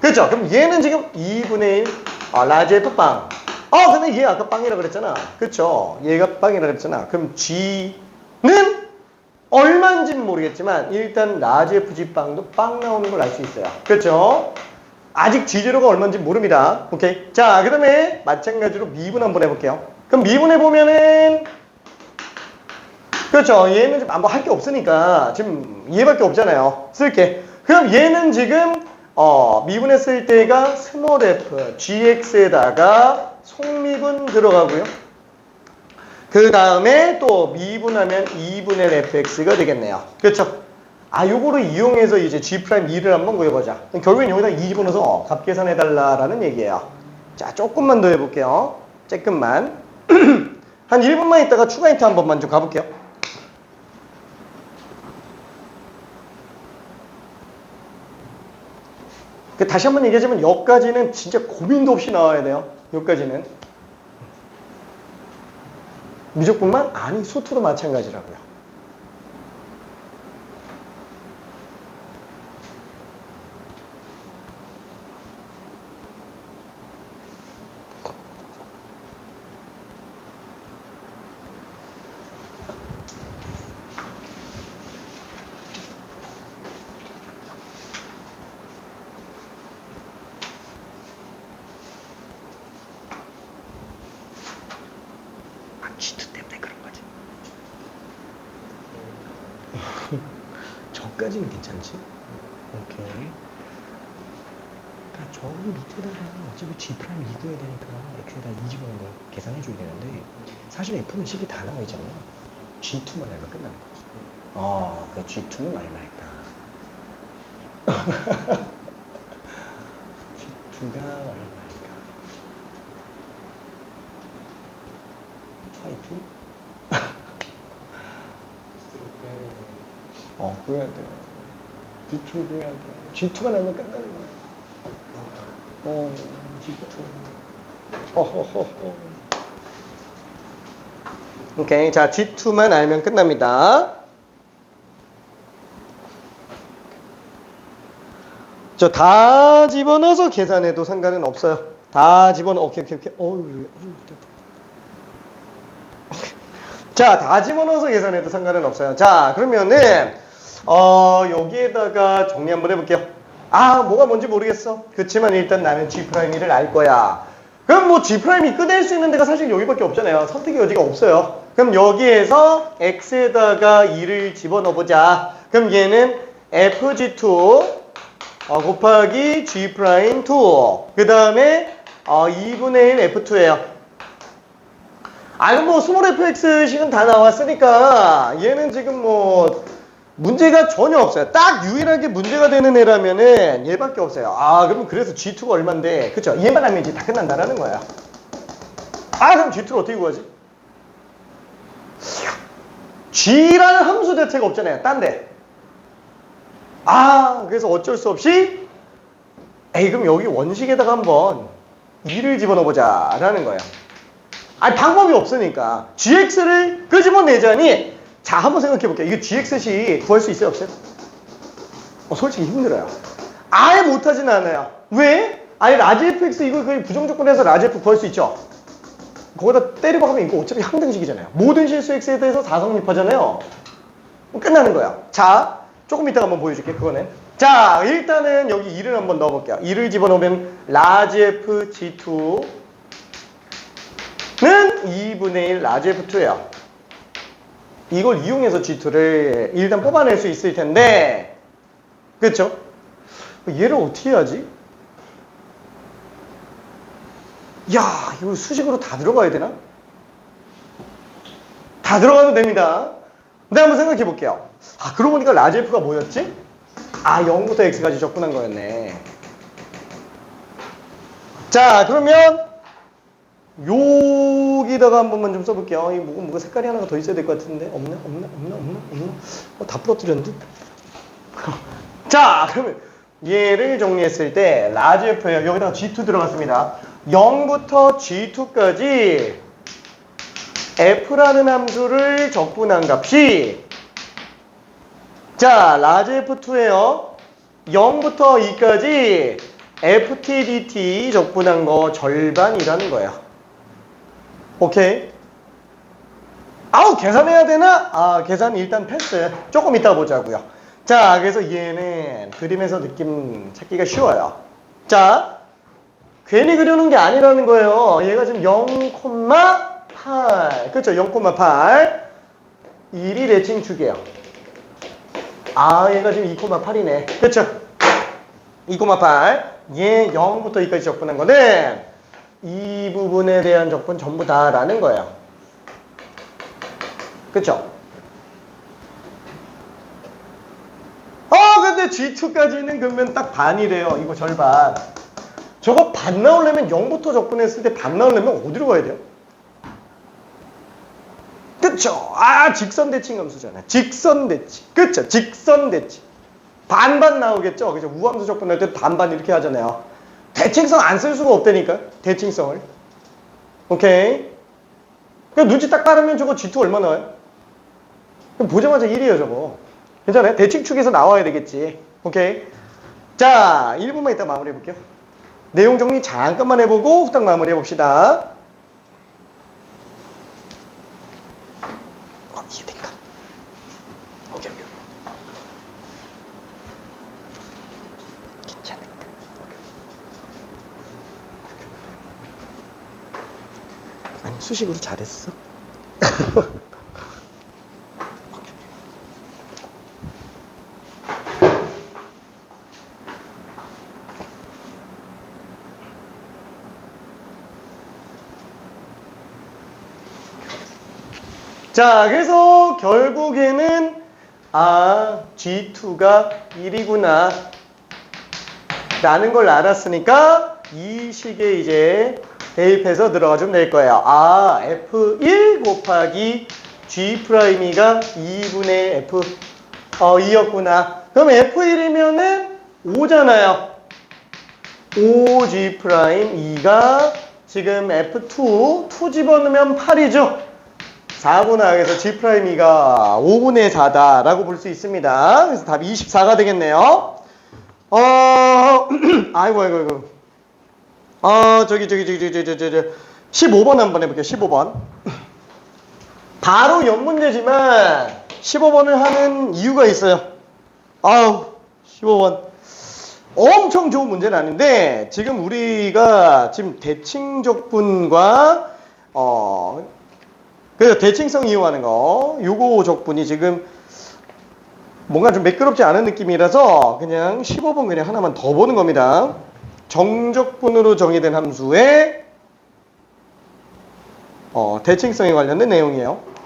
그렇죠? 그럼 얘는 지금 2분의 1 라지 F 빵. 근데 얘 아까 빵이라 그랬잖아. 그렇죠? 얘가 빵이라 그랬잖아. 그럼 G는 얼마인지는 모르겠지만 일단 라지 FG 빵도 빵 나오는 걸 알 수 있어요. 그렇죠? 아직 G0가 얼마인지 모릅니다. 오케이. 자, 그 다음에 마찬가지로 미분 한번 해볼게요. 그럼 미분해보면은 그렇죠. 얘는 지금 뭐 할 게 없으니까 지금 얘밖에 없잖아요. 쓸게. 그럼 얘는 지금 미분했을 때가 스몰 f gx에다가 속미분 들어가고요. 그 다음에 또 미분하면 2분의 fx가 되겠네요. 그렇죠? 요거를 이용해서 이제 G'2를 한번 구해보자. 결국엔 여기다 2 집어넣어서 값 계산해달라는 얘기예요. 자, 조금만 더 해볼게요. 조금만. 한 1분만 있다가 추가 힌트 한 번만 좀 가볼게요. 다시 한번 얘기하자면 여기까지는 진짜 고민도 없이 나와야 돼요. 여기까지는. 미적분만? 아니, 수투도 마찬가지라고요. G2 때문에 그런 거지. 저까지는 괜찮지? 오케이. 그러니까 저 밑에다가 어차피 G' 이구해야 되니까 X에다 2 집어넣은 거 계산해줘야 되는데 사실 F는 식이 다 나와 있잖아. G2만 알면 끝나는 거지. 그 G2는 얼마일까? G2가 얼마일까? 구해야 돼. G2 구해야 돼. G2가 나면 끝나는 거야. G2. 오케이. 자, G2만 알면 끝납니다. 다 집어넣어서 계산해도 상관은 없어요. 다 집어넣어. 오케이. 자, 다 집어넣어서 계산해도 상관은 없어요. 자, 그러면은 여기에다가 정리 한번 해볼게요. 뭐가 뭔지 모르겠어. 그렇지만 일단 나는 G'를 알 거야. 그럼 뭐 G'이 꺼낼 수 있는 데가 사실 여기밖에 없잖아요. 선택의 여지가 없어요. 그럼 여기에서 X에다가 2를 집어넣어보자. 그럼 얘는 FG2 곱하기 G'2. 그 다음에 2분의 1 F2예요. 그럼 뭐 스몰 fx식은 다 나왔으니까 얘는 지금 뭐 문제가 전혀 없어요. 딱 유일하게 문제가 되는 애라면은 얘밖에 없어요. 그럼 그래서 G2가 얼만데, 그쵸? 얘만 하면 이제 다 끝난다라는 거야. 그럼 G2를 어떻게 구하지? G라는 함수 자체가 없잖아요. 딴데. 그래서 어쩔 수 없이 그럼 여기 원식에다가 한번 2를 집어넣어보자 라는 거예요. 방법이 없으니까 gx를 끄집어내자니. 자, 한번 생각해 볼게요. 이거 gx식 구할 수 있어요, 없어요? 솔직히 힘들어요. 아예 못하진 않아요. 왜? 라지 fx 이거 거의 부정조건에서 라지 f 구할 수 있죠. 거기다 때리고 하면 이거 어차피 항등식이잖아요. 모든 실수 x에 대해서 4성립하잖아요. 끝나는 거야. 자, 조금 이따가 한번 보여줄게, 그거는. 자, 일단은 여기 2를 한번 넣어볼게요. 2를 집어넣으면 라지 f g2 는 2분의 1 라지 F2예요. 이걸 이용해서 G2를 일단 뽑아낼 수 있을 텐데, 그쵸? 얘를 어떻게 해야지? 이거 수식으로 다 들어가야 되나? 다 들어가도 됩니다. 근데 한번 생각해 볼게요. 그러고 보니까 라지 F가 뭐였지? 0부터 X까지 접근한 거였네. 다 그러면 여기다가 한 번만 좀 써볼게요. 뭐가 색깔이 하나가 더 있어야 될 것 같은데. 없나? 다 부러뜨렸는데? 자, 그러면 얘를 정리했을 때 라지 F예요. 여기다가 G2 들어갔습니다. 0부터 G2까지 F라는 함수를 적분한 값이, 자, 라지 F2예요. 0부터 2까지 FT, DT 적분한 거 절반이라는 거예요. 오케이. 계산해야 되나? 계산 일단 패스. 조금 이따 보자고요. 자, 그래서 얘는 그림에서 느낌 찾기가 쉬워요. 자, 괜히 그려놓은 게 아니라는 거예요. 얘가 지금 0,8. 그쵸? 0,8. 1이 대칭축이에요. 얘가 지금 2,8이네. 그쵸? 2,8. 얘 0부터 2까지 적분한 거는 이 부분에 대한 적분 전부 다라는 거예요. 그쵸? 근데 G2까지는 그러면 딱 반이래요. 이거 절반. 저거 반 나오려면 0부터 접근했을 때 반 나오려면 어디로 가야 돼요? 그쵸? 직선 대칭 함수잖아요. 직선 대칭. 그쵸? 직선 대칭. 반반 나오겠죠? 그죠? 우함수 접근할 때 반반 이렇게 하잖아요. 대칭성 안 쓸 수가 없다니까. 대칭성을. 오케이. 그냥 눈치 딱 빠르면 저거 G2 얼마 나와요? 그럼 보자마자 1이에요, 저거. 괜찮아요? 대칭축에서 나와야 되겠지. 오케이. 자, 1분만 이따 마무리 해볼게요. 내용 정리 잠깐만 해보고 후딱 마무리 해봅시다. 이해될까? 오케이. 괜찮을까? 아니, 수식으로 잘했어. 자, 그래서 결국에는 G2가 1이구나 라는 걸 알았으니까 이 식에 이제 대입해서 들어가주면 될 거예요. F1 곱하기 G'가 2분의 F 2였구나. 그럼 F1이면은 5잖아요. 5G'2가 지금 F2 2 집어넣으면 8이죠. 4구나. 그래서 G'2가 5분의 4다라고 볼 수 있습니다. 그래서 답이 24가 되겠네요. 아이고. 저기. 15번 한번 해볼게요. 15번. 바로 옆 문제지만 15번을 하는 이유가 있어요. 15번. 엄청 좋은 문제는 아닌데 지금 우리가 지금 대칭적분과 그래서 대칭성 이용하는 거 요거 적분이 지금 뭔가 좀 매끄럽지 않은 느낌이라서 그냥 15번 그냥 하나만 더 보는 겁니다. 정적분으로 정의된 함수의 대칭성에 관련된 내용이에요.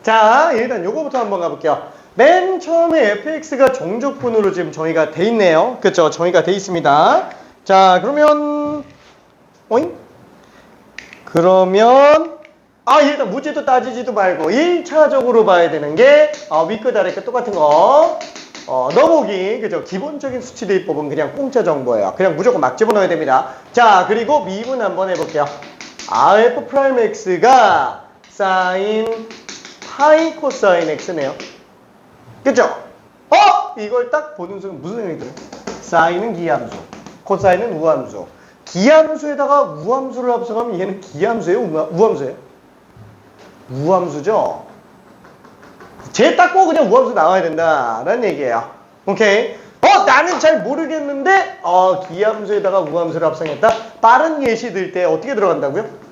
자, 일단 요거부터 한번 가볼게요. 맨 처음에 fx가 정적분으로 지금 정의가 돼 있네요. 그쵸? 정의가 돼 있습니다. 자, 그러면 일단 무지도 따지지도 말고 1차적으로 봐야 되는 게 윗끝 아래끝 똑같은 거 넣어보기. 그죠? 기본적인 수치 대입법은 그냥 공짜 정보예요. 그냥 무조건 막 집어넣어야 됩니다. 자, 그리고 미분 한번 해볼게요. f'x가 사인 파이 코사인 x네요. 그쵸? 이걸 딱 보는 순간 무슨 생각이 들어요? 사인은 기함수, 코사인은 우함수. 기함수에다가 우함수를 합성하면 얘는 기함수예요? 우함수예요? 우함수죠? 쟤 닦고 그냥 우함수 나와야 된다라는 얘기예요. 오케이? 나는 잘 모르겠는데 기함수에다가 우함수를 합성했다? 빠른 예시 들 때 어떻게 들어간다고요?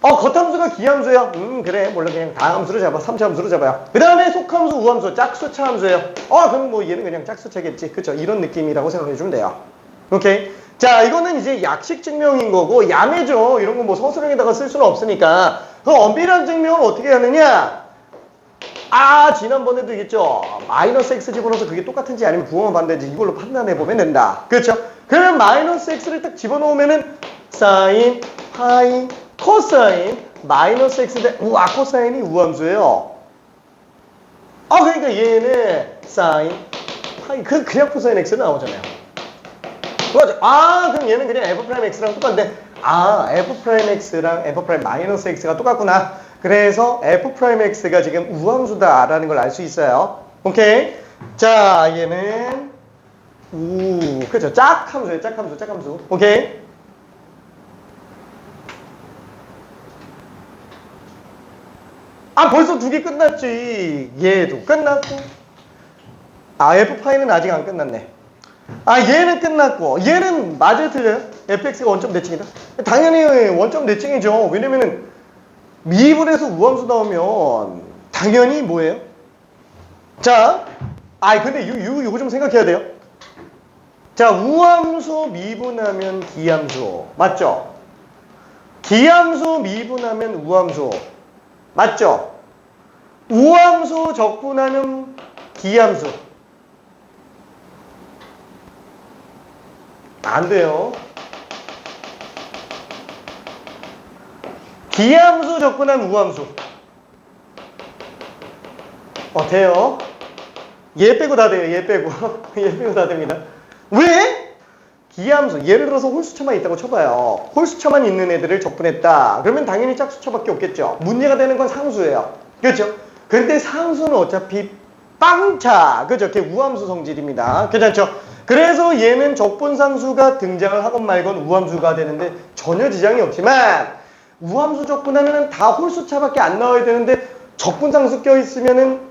겉함수가 기함수예요. 그래. 몰라. 그냥 다함수로 잡아. 3차 함수로 잡아요. 그 다음에 속함수, 우함수, 짝수차 함수예요. 그럼 뭐 얘는 그냥 짝수차겠지. 그쵸? 이런 느낌이라고 생각해주면 돼요. 오케이? 자, 이거는 이제 약식 증명인 거고, 야매죠. 이런 거 뭐 서술형에다가 쓸 수는 없으니까. 그 엄밀한 증명은 어떻게 하느냐? 지난번에도 얘기했죠. 마이너스 x 집어넣어서 그게 똑같은지 아니면 부호만 반대인지 이걸로 판단해보면 된다. 그렇죠? 그러면 마이너스 x를 딱 집어넣으면은 사인, 파이, 코사인, 마이너스 x 대 코사인이 우함수예요. 그러니까 얘는 사인, 파이, 그냥 코사인 x는 나오잖아요. 맞아. 그럼 얘는 그냥 f'x랑 똑같은데 f'x랑 f'-x가 똑같구나. 그래서 f'x가 지금 우함수다라는 걸 알 수 있어요. 오케이? 자, 얘는 그죠? 짝함수예요. 짝함수. 오케이? 벌써 두 개 끝났지. 얘도 끝났고. f파이는 아직 안 끝났네. 아, 얘는 끝났고 얘는 맞아요, 틀려요? fx가 원점 대칭이다. 당연히 원점 대칭이죠. 왜냐면은 미분에서 우함수 나오면 당연히 뭐예요? 자, 근데 이거 좀 생각해야 돼요. 자, 우함수 미분하면 기함수 맞죠? 기함수 미분하면 우함수 맞죠? 우함수 적분하면 기함수 안 돼요. 기함수 적분하면 우함수 돼요. 얘 빼고 다 돼요. 얘 빼고 얘 빼고 다 됩니다. 왜? 기함수 예를 들어서 홀수처만 있다고 쳐봐요. 홀수처만 있는 애들을 적분했다. 그러면 당연히 짝수처밖에 없겠죠. 문제가 되는 건 상수예요. 그렇죠? 근데 상수는 어차피 빵차 그죠? 걔 우함수 성질입니다. 괜찮죠? 그래서 얘는 적분상수가 등장을 하건 말건 우함수가 되는데 전혀 지장이 없지만 우함수 적분하면 다 홀수차밖에 안 나와야 되는데 적분상수 껴있으면은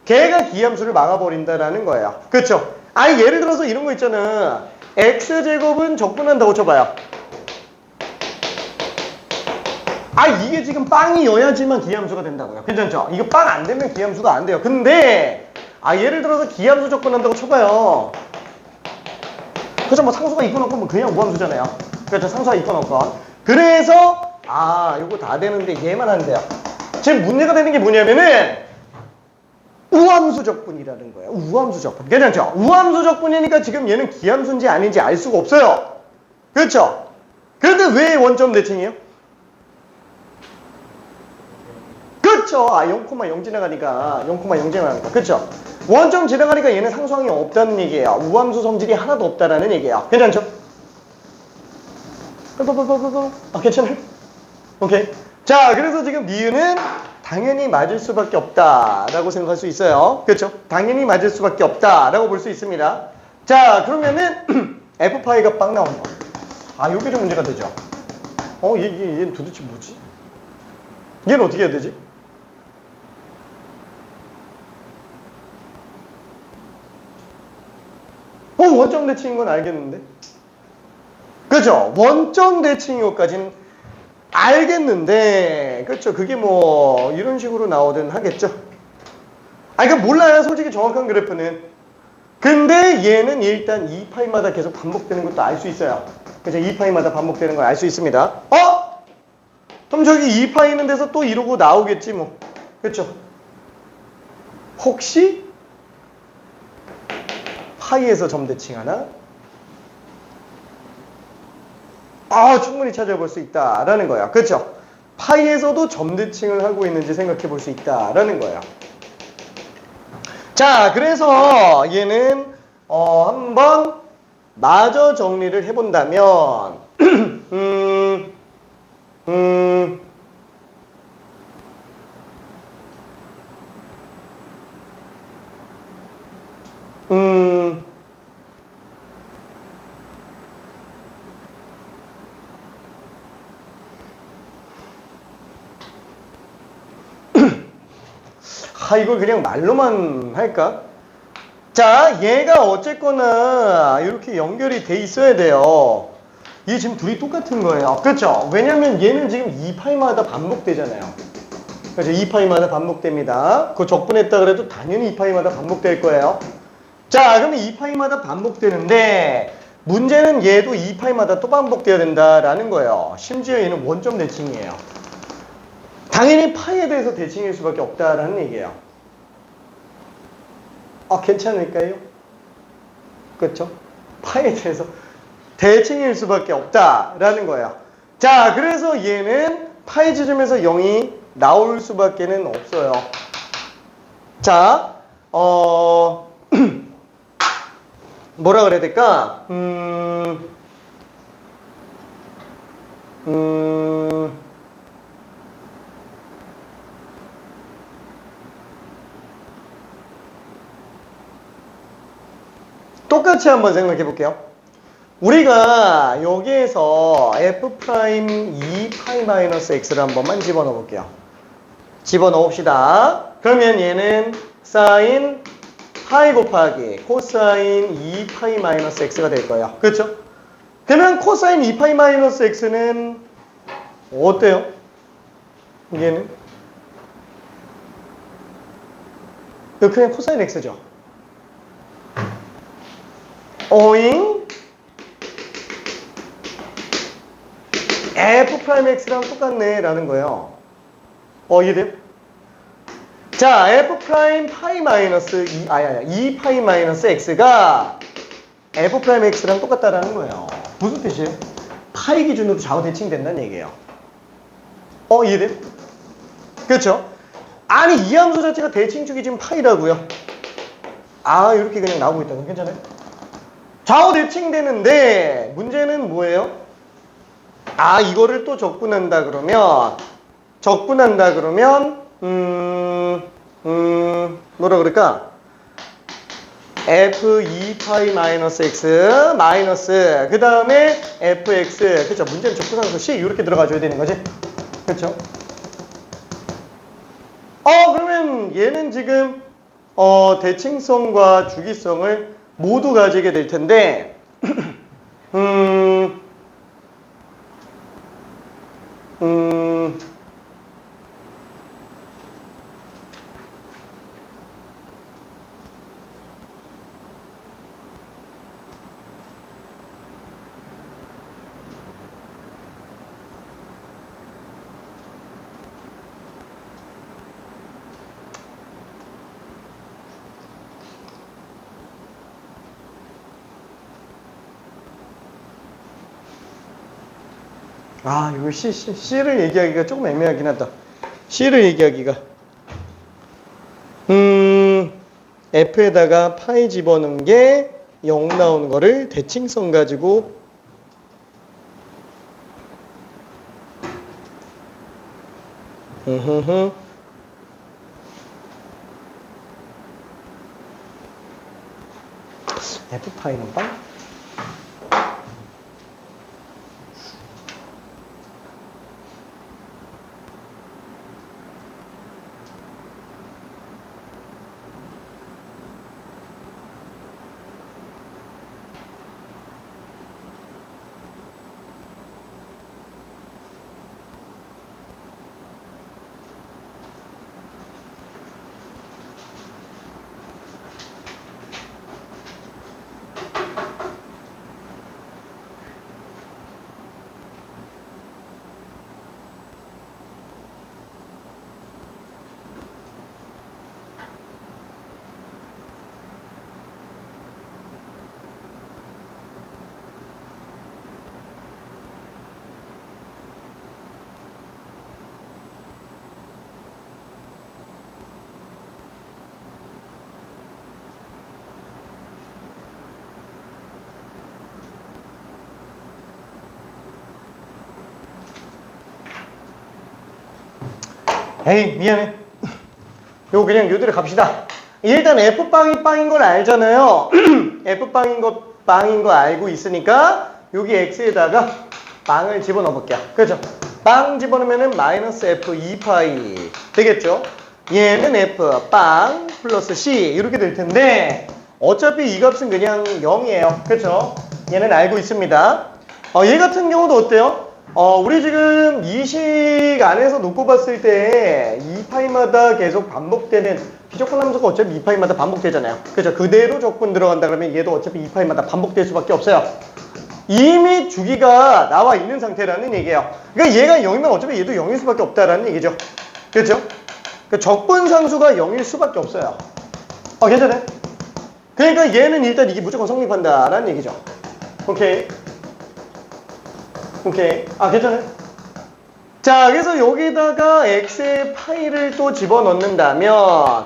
걔가 기함수를 막아버린다라는 거예요. 그렇죠? 예를 들어서 이런 거 있잖아. x제곱은 적분한다고 쳐봐요. 이게 지금 빵이어야지만 기함수가 된다고요. 괜찮죠? 이거 빵 안 되면 기함수가 안 돼요. 근데 예를 들어서 기함수 적분한다고 쳐봐요. 그죠? 뭐 상수가 있건 없건 뭐 그냥 우함수잖아요. 그렇죠? 상수가 있건 없건. 그래서 요거 다 되는데 얘만 안 돼요. 지금 문제가 되는 게 뭐냐면은 우함수 적분이라는 거예요. 우함수 적분. 괜찮죠? 우함수 적분이니까 지금 얘는 기함수인지 아닌지 알 수가 없어요. 그렇죠? 그런데 왜 원점 대칭이에요? 그렇죠. 0,0 지나가니까. 0,0 지나가니까. 그렇죠? 원점 지나가니까 얘는 상수항이 없다는 얘기예요. 우함수 성질이 하나도 없다라는 얘기예요. 괜찮죠? 괜찮아요? 오케이. 자, 그래서 지금 니은은 당연히 맞을 수밖에 없다라고 생각할 수 있어요. 그렇죠? 당연히 맞을 수밖에 없다라고 볼 수 있습니다. 자, 그러면은 f파이가 빵 나온다. 요게 좀 문제가 되죠. 얘는 도대체 뭐지? 얘는 어떻게 해야 되지? 원점 대칭인 건 알겠는데. 그죠? 원점 대칭인 것까지는 알겠는데, 그렇죠? 그게 뭐 이런 식으로 나오든 하겠죠. 그러니까 몰라요, 솔직히 정확한 그래프는. 근데 얘는 일단 2파이마다 계속 반복되는 것도 알 수 있어요. 그죠? 2파이마다 반복되는 걸 알 수 있습니다. 그럼 저기 2파이 있는 데서 또 이러고 나오겠지 뭐. 그렇죠? 혹시 파이에서 점대칭하나? 충분히 찾아볼 수 있다라는 거야. 그렇죠? 파이에서도 점대칭을 하고 있는지 생각해 볼 수 있다라는 거야. 자, 그래서 얘는 한번 마저 정리를 해본다면 이걸 그냥 말로만 할까? 자, 얘가 어쨌거나 이렇게 연결이 돼 있어야 돼요. 이게 지금 둘이 똑같은 거예요. 그렇죠? 왜냐면 얘는 지금 2파이마다 반복되잖아요. 그렇죠? 2파이마다 반복됩니다. 그거 적분했다 그래도 당연히 2파이마다 반복될 거예요. 자, 그러면 2파이마다 반복되는데 문제는 얘도 2파이마다 또 반복돼야 된다라는 거예요. 심지어 얘는 원점 대칭이에요. 당연히 파이에 대해서 대칭일 수밖에 없다라는 얘기예요. 괜찮을까요? 그렇죠? 파이에 대해서 대칭일 수밖에 없다라는 거예요. 자, 그래서 얘는 파이 지점에서 0이 나올 수밖에는 없어요. 자, 뭐라 그래야 될까? 똑같이 한번 생각해 볼게요. 우리가 여기에서 f'2파이-x를 한 번만 집어넣어 볼게요. 집어넣읍시다. 그러면 얘는 sin 파이 곱하기 코사인 2파이 마이너스 x가 될 거예요. 그렇죠? 그러면 코사인 2파이 마이너스 x는 어때요? 얘는? 이거 그냥 코사인 x죠. 어잉? f'x랑 똑같네 라는 거예요. 이해돼요? 자, f' 파이 마이너스 2 파이 마이너스 x가 f'x랑 똑같다라는 거예요. 무슨 뜻이에요? 파이 기준으로 좌우 대칭된다는 얘기예요. 이해돼요? 그렇죠? 아니, 이 함수 자체가 대칭축이 지금 파이라고요. 이렇게 그냥 나오고 있다고. 괜찮아요? 좌우 대칭되는데 문제는 뭐예요? 이거를 또 적분한다 그러면 뭐라 그럴까? f2파이 마이너스 x 마이너스 그 다음에 fx. 그쵸? 문제는 적분함수 c 이렇게 들어가줘야 되는 거지. 그쵸? 그러면 얘는 지금 대칭성과 주기성을 모두 가지게 될 텐데 이거 C를 얘기하기가 조금 애매하긴 하다. C를 얘기하기가. F에다가 파이 집어넣은 게 0 나오는 거를 대칭성 가지고 F 파이는 빵? 에이, 미안해. 요거 그냥 요대로 갑시다. 일단 F빵이 빵인 걸 알잖아요. F빵인 거 알고 있으니까 여기 X에다가 빵을 집어넣어 볼게요. 그렇죠? 빵 집어넣으면은 마이너스 F 2파이 되겠죠? 얘는 F 빵 플러스 C 이렇게 될 텐데 어차피 이 값은 그냥 0이에요. 그렇죠? 얘는 알고 있습니다. 얘 같은 경우도 어때요? 우리 지금 이 식 안에서 놓고 봤을 때 2파이마다 계속 반복되는 비적분 함수가 어차피 2파이마다 반복되잖아요. 그죠? 그대로 적분 들어간다 그러면 얘도 어차피 2파이마다 반복될 수밖에 없어요. 이미 주기가 나와 있는 상태라는 얘기예요. 그러니까 얘가 0이면 어차피 얘도 0일 수밖에 없다라는 얘기죠. 그렇죠? 그러니까 적분 상수가 0일 수밖에 없어요. 괜찮아요? 그러니까 얘는 일단 이게 무조건 성립한다라는 얘기죠. 오케이. 괜찮아요? 자, 그래서 여기다가 x의 파이를 또 집어넣는다면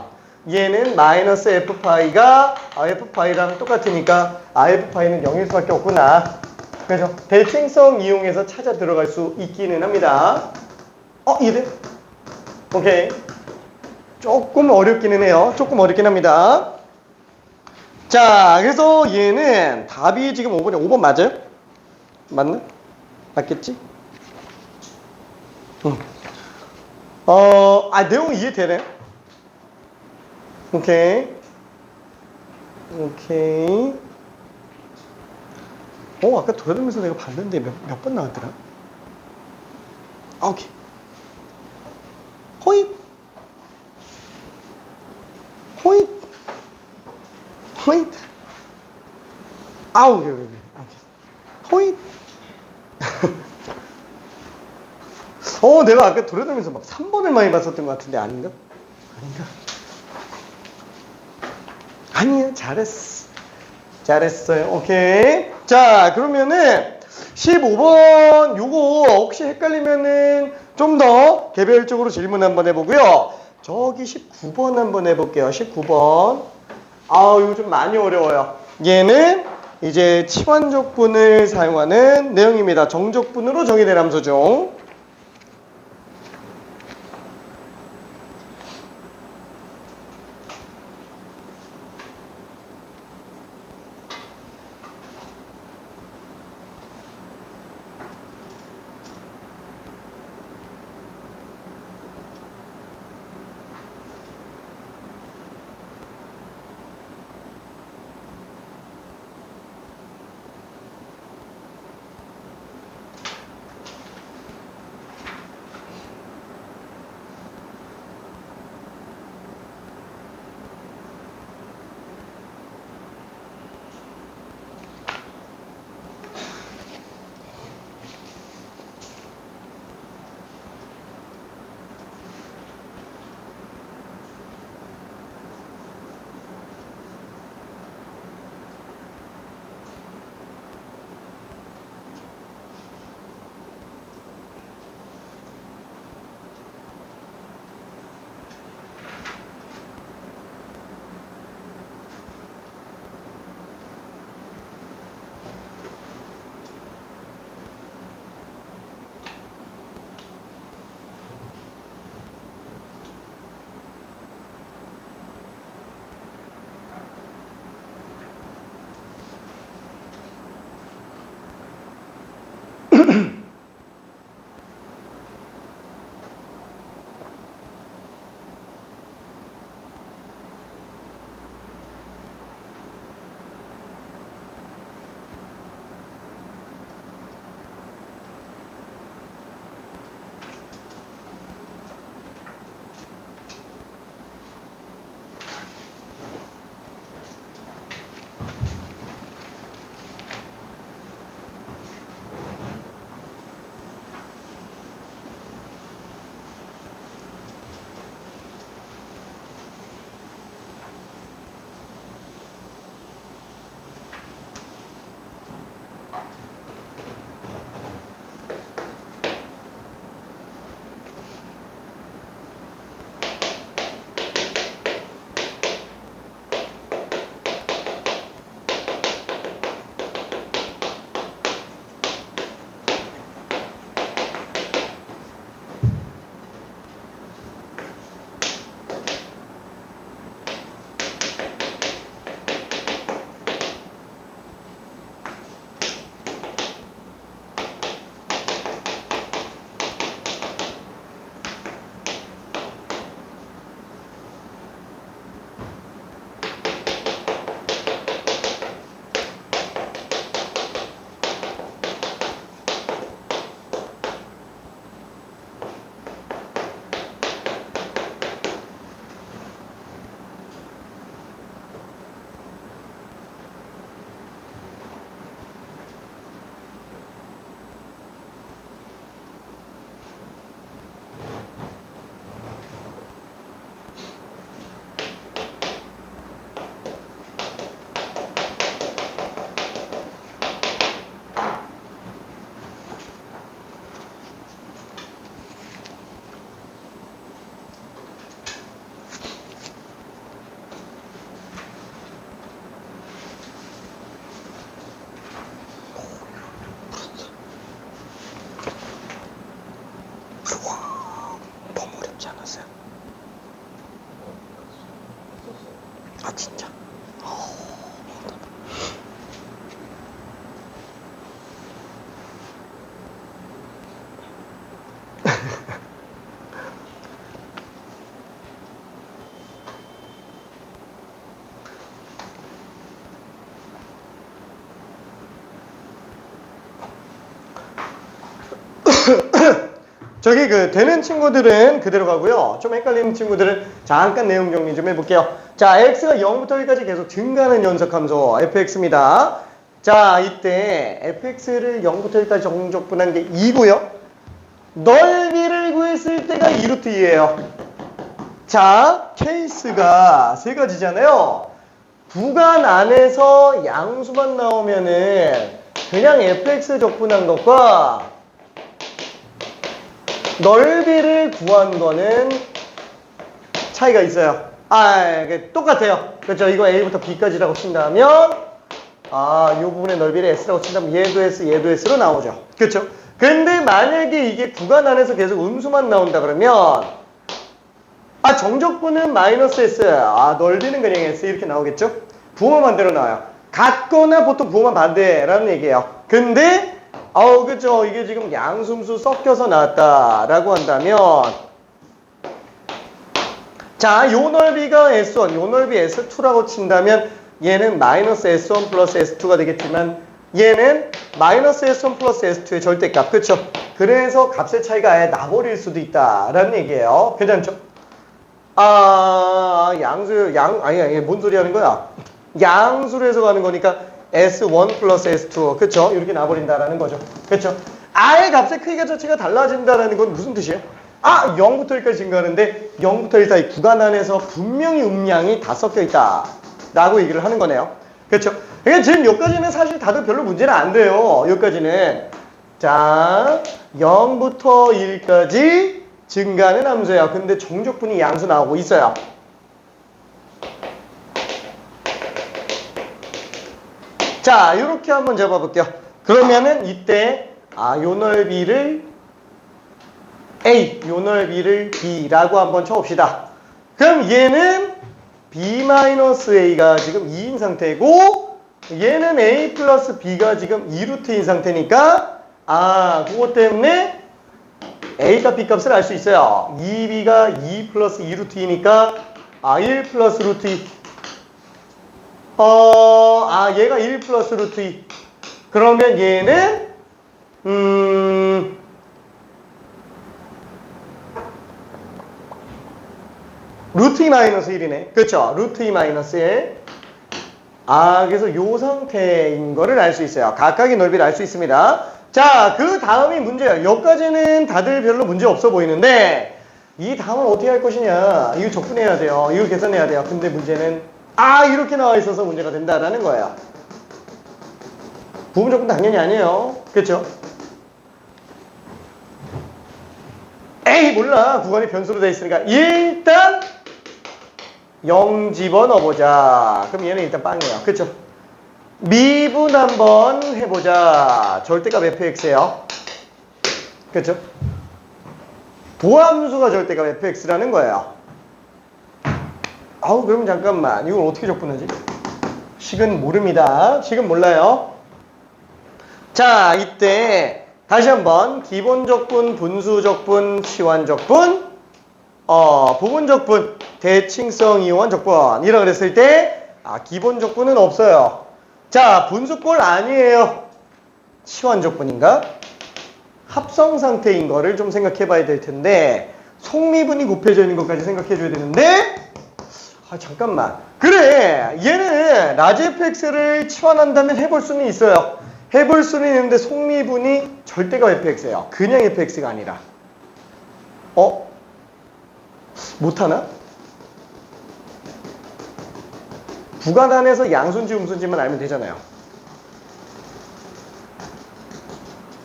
얘는 마이너스 f파이가 f파이랑 똑같으니까 f파이는 0일 수밖에 없구나. 그래서 대칭성 이용해서 찾아 들어갈 수 있기는 합니다. 이해돼? 오케이. 조금 어렵기는 해요. 조금 어렵긴 합니다. 자, 그래서 얘는 답이 지금 5번 맞아요? 맞나? 맞겠지? 내용 이해되네? 오케이. 오케이. 아까 돌아다니면서 내가 봤는데 몇 번 나왔더라? 오케이. 호잇. 호잇. 호잇. 아우, 오케이. 호잇. 내가 아까 돌아다니면서 막 3번을 많이 봤었던 것 같은데 아닌가? 아니야, 잘했어요. 오케이. 자, 그러면은 15번 요거 혹시 헷갈리면은 좀 더 개별적으로 질문 한번 해보고요. 저기 19번 한번 해볼게요. 19번. 이거 좀 많이 어려워요. 얘는 이제 치환적분을 사용하는 내용입니다. 정적분으로 정의된 함수 중. 저기 되는 친구들은 그대로 가고요. 좀 헷갈리는 친구들은 잠깐 내용 정리 좀 해볼게요. 자, x가 0부터 1까지 계속 증가하는 연속함수 fx입니다. 자, 이때 fx를 0부터 1까지 정적분한 게 2고요. 넓이를 구했을 때가 2루트 2예요. 자, 케이스가 세 가지잖아요. 구간 안에서 양수만 나오면은 그냥 fx 적분한 것과 넓이를 구한 거는 차이가 있어요. 똑같아요. 그렇죠? 이거 a부터 b까지라고 친다면 이 부분의 넓이를 s라고 친다면 얘도 s, 얘도 s로 나오죠. 그렇죠? 근데 만약에 이게 구간 안에서 계속 음수만 나온다 그러면 정적분은 마이너스 s, 넓이는 그냥 s 이렇게 나오겠죠? 부호만 반대로 나와요. 같거나 보통 부호만 반대라는 얘기예요. 근데 그죠? 이게 지금 양수음수 섞여서 나왔다라고 한다면 자, 요 넓이가 S1, 요 넓이 S2라고 친다면 얘는 마이너스 S1 플러스 S2가 되겠지만 얘는 마이너스 S1 플러스 S2의 절대값. 그쵸? 그래서 값의 차이가 아예 나버릴 수도 있다라는 얘기예요. 괜찮죠? 뭔 소리 하는 거야? 양수로 해서 가는 거니까 S1 플러스 S2. 그쵸? 이렇게 나버린다라는 거죠. 그쵸? 아예 값의 크기가 자체가 달라진다라는 건 무슨 뜻이에요? 0부터 1까지 증가하는데 0부터 1 사이 구간 안에서 분명히 음량이 다 섞여 있다 라고 얘기를 하는 거네요. 그렇죠? 그러니까 지금 여기까지는 사실 다들 별로 문제는 안 돼요. 여기까지는. 자, 0부터 1까지 증가하는 함수예요. 근데 정적분이 양수 나오고 있어요. 자, 이렇게 한번 잡아볼게요. 그러면은 이때 요 넓이를 A, 요 넓이를 B라고 한번 쳐봅시다. 그럼 얘는 B-A가 지금 2인 상태고 얘는 A 플러스 B가 지금 2루트인 상태니까 그것 때문에 A값 B값을 알 수 있어요. 2B가 2 플러스 2루트이니까 1 플러스 루트 2. 얘가 1 플러스 루트 2. 그러면 얘는 루트 2 마이너스 1이네. 그렇죠? 루트 2 마이너스 1. 그래서 요 상태인 거를 알 수 있어요. 각각의 넓이를 알 수 있습니다. 자, 그 다음이 문제예요. 여기까지는 다들 별로 문제 없어 보이는데 이 다음은 어떻게 할 것이냐. 이거 적분해야 돼요. 이거 계산해야 돼요. 근데 문제는 이렇게 나와 있어서 문제가 된다라는 거예요. 부분 적분 당연히 아니에요. 그렇죠? 몰라. 구간이 변수로 돼 있으니까 일단 0 집어넣어보자. 그럼 얘는 일단 빵이에요. 그쵸? 미분 한번 해보자. 절대값 fx예요. 그쵸? 보함수가 절대값 fx라는 거예요. 그럼 잠깐만. 이걸 어떻게 적분하지? 식은 모릅니다. 식은 몰라요. 자, 이때 다시 한번 기본적분, 분수적분, 치환적분, 부분적분, 대칭성 이용한 적분 이라 그랬을 때 기본적분은 없어요. 자, 분수꼴 아니에요. 치환적분인가? 합성 상태인 거를 좀 생각해 봐야 될 텐데 속미분이 곱해져 있는 것까지 생각해 줘야 되는데 잠깐만. 그래, 얘는 라지 fx를 치환한다면 해볼 수는 있어요. 해볼 수는 있는데 속미분이 절대값 fx예요. 그냥 fx가 아니라 못하나? 구간 안에서 양수인지 음수인지만 알면 되잖아요.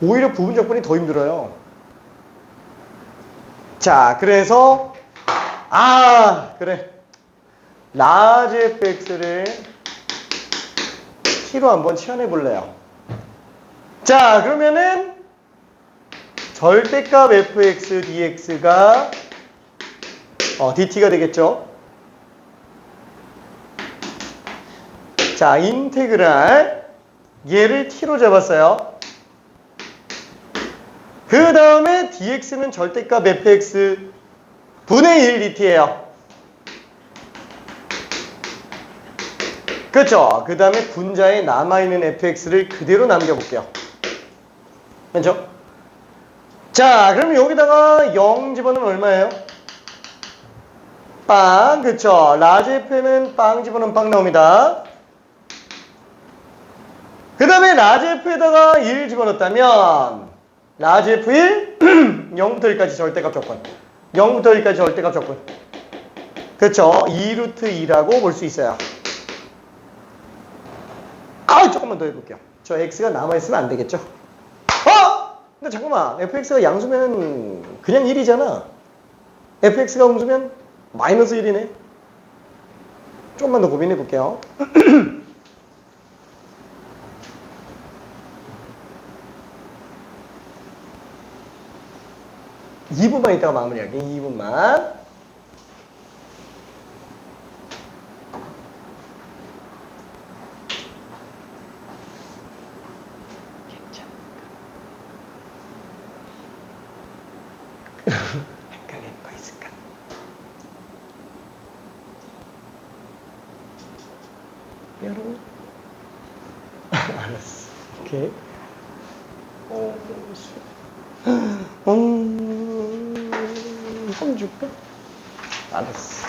오히려 부분적분이 더 힘들어요. 자, 그래서 그래. 라지 fx를 t로 한번 치환해 볼래요. 자, 그러면은 절대값 fx dx가 dt가 되겠죠. 자, 인테그랄 얘를 t로 잡았어요. 그 다음에 dx는 절대값 fx 분의 1 dt예요. 그렇죠? 그 다음에 분자에 남아있는 fx를 그대로 남겨볼게요. 그렇죠? 자, 그러면 여기다가 0 집어넣으면 얼마예요? 빵, 그쵸? 라지 F에는 빵 집어넣으면 빵 나옵니다. 그 다음에 라지 F에다가 1 집어넣었다면 라지 F1 0부터 1까지 절대값 조건. 0부터 1까지 절대값 조건. 그쵸? 2루트 2라고 볼 수 있어요. 조금만 더 해볼게요. 저 X가 남아있으면 안 되겠죠? 근데 잠깐만. fx가 양수면 그냥 1이잖아. fx가 음수면 마이너스 1이네. 조금만 더 고민해 볼게요. 2분만 있다가 마무리할게요. 2분만. 헷갈리는 거 있을까? 여러분? 알았어. 오케이. 형 줄까? 알았어.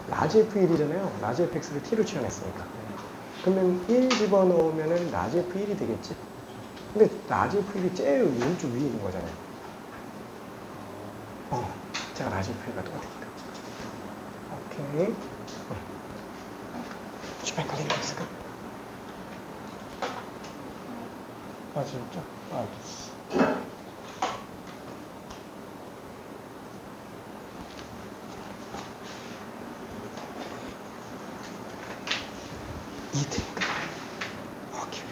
라지 F1이잖아요. 라지 FX를 T로 취향했으니까. 그러면 1 집어넣으면 라지 F1이 되겠지? 근데 라지 F1이 제일 왼쪽 위에 있는 거잖아요. 제가 라지 F1가 똑같으니까. 오케이. 좀 헷갈리는 거 있을까? 진짜? 알겠어. 이틀인가? 오케이.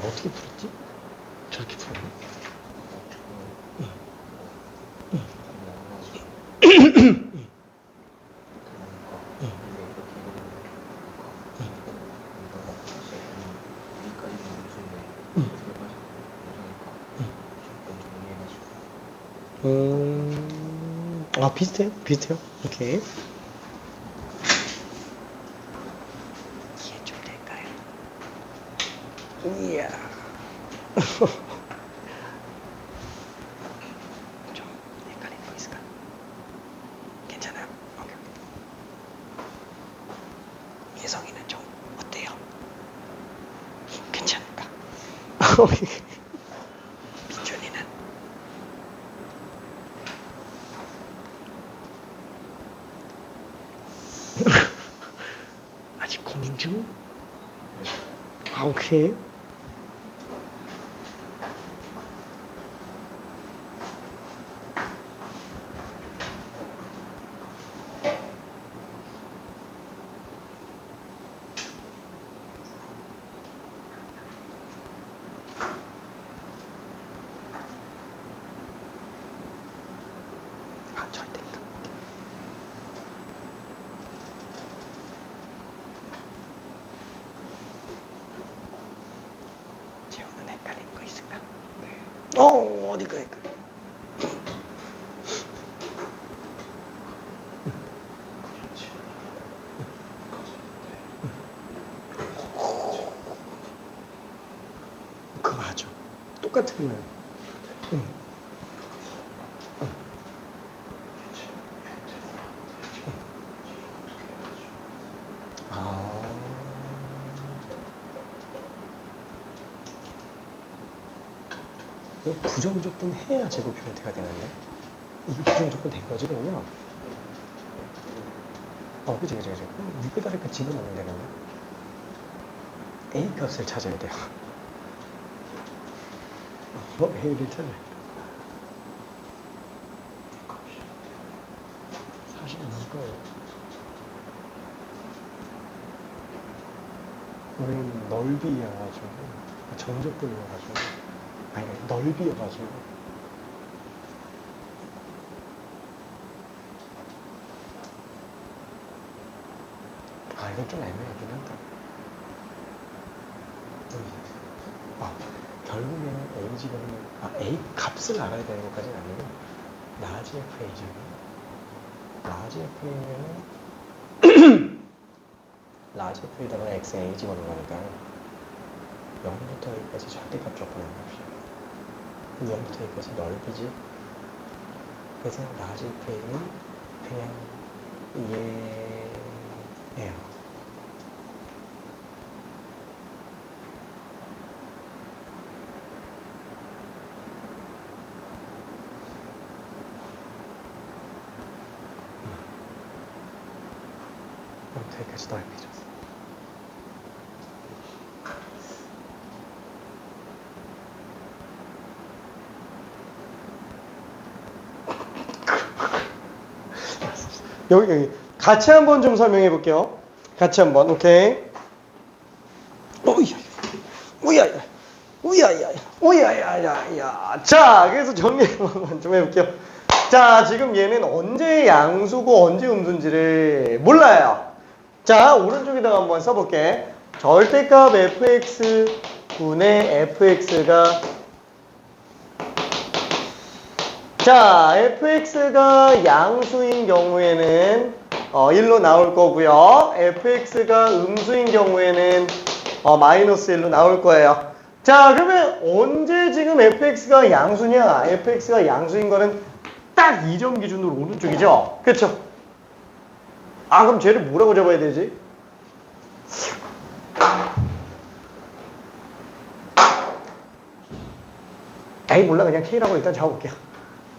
어떻게 풀었지? 저렇게 풀었네. 비슷해요? 비슷해요? 오케이. 이해 좀 될까요? 이야. 좀 헷갈리는 거 있을까? 괜찮아요? 오케이. 예성이는 좀 어때요? 괜찮을까? 민준이는? 아직 고민 중? 오케이. 절대인가? 재호는 헷갈리는 거 있을까? 네. 어디가 헷갈려? 그거 맞아. 똑같으면. 부정조건 해야 제곱 형태가 되는데 이거 부정조건 된 거지 그러면? 그치. 위에다 이렇게 집어넣으면 되겠네. A 값을 찾아야 돼요. A를 찾아야 돼. 사실은 이거예요. 우리는 넓이여가지고 정적분이어가지고 아니 넓이여가지고 이건 좀 애매하긴 한다. 결국에는 A 집어넣으면 A 값을 알아야 되는 것까지는 아니고 라지 FA죠. 라지 FA면 라지 FA에다가 XA 집어넣은 거니까 0부터 A까지 절대값 조건을 봅시다. 0부터 A까지 넓이지. 그래서 라지 FA는 그냥 얘예요. 여기까지 넓이죠. 여기 같이 한번 좀 설명해 볼게요. 같이 한번. 오케이. 오야야. 오야야. 오야야야야. 자, 그래서 정리 한번 좀 해볼게요. 자, 지금 얘는 언제 양수고 언제 음수인지를 몰라요. 자, 오른쪽에다가 한번 써볼게. 절대값 fx 분의 fx가 자, fx가 양수인 경우에는 1로 나올 거고요. fx가 음수인 경우에는 마이너스 1로 나올 거예요. 자, 그러면 언제 지금 fx가 양수냐? fx가 양수인 거는 딱 이 점 기준으로 오른쪽이죠? 그쵸? 아, 그럼 쟤를 뭐라고 잡아야 되지? 에이, 몰라. 그냥 k라고 일단 잡아볼게요.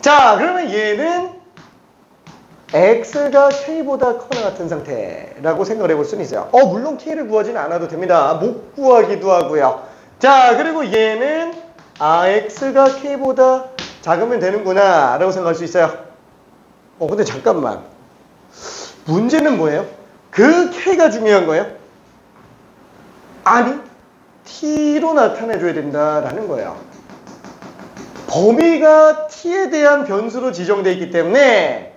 자, 그러면 얘는 x가 k보다 커나 같은 상태라고 생각을 해볼 수는 있어요. 물론 k를 구하지는 않아도 됩니다. 못 구하기도 하고요. 자, 그리고 얘는 x가 k보다 작으면 되는구나 라고 생각할 수 있어요. 근데 잠깐만. 문제는 뭐예요? 그 k가 중요한 거예요? 아니, t로 나타내줘야 된다라는 거예요. 범위가 t에 대한 변수로 지정되어 있기 때문에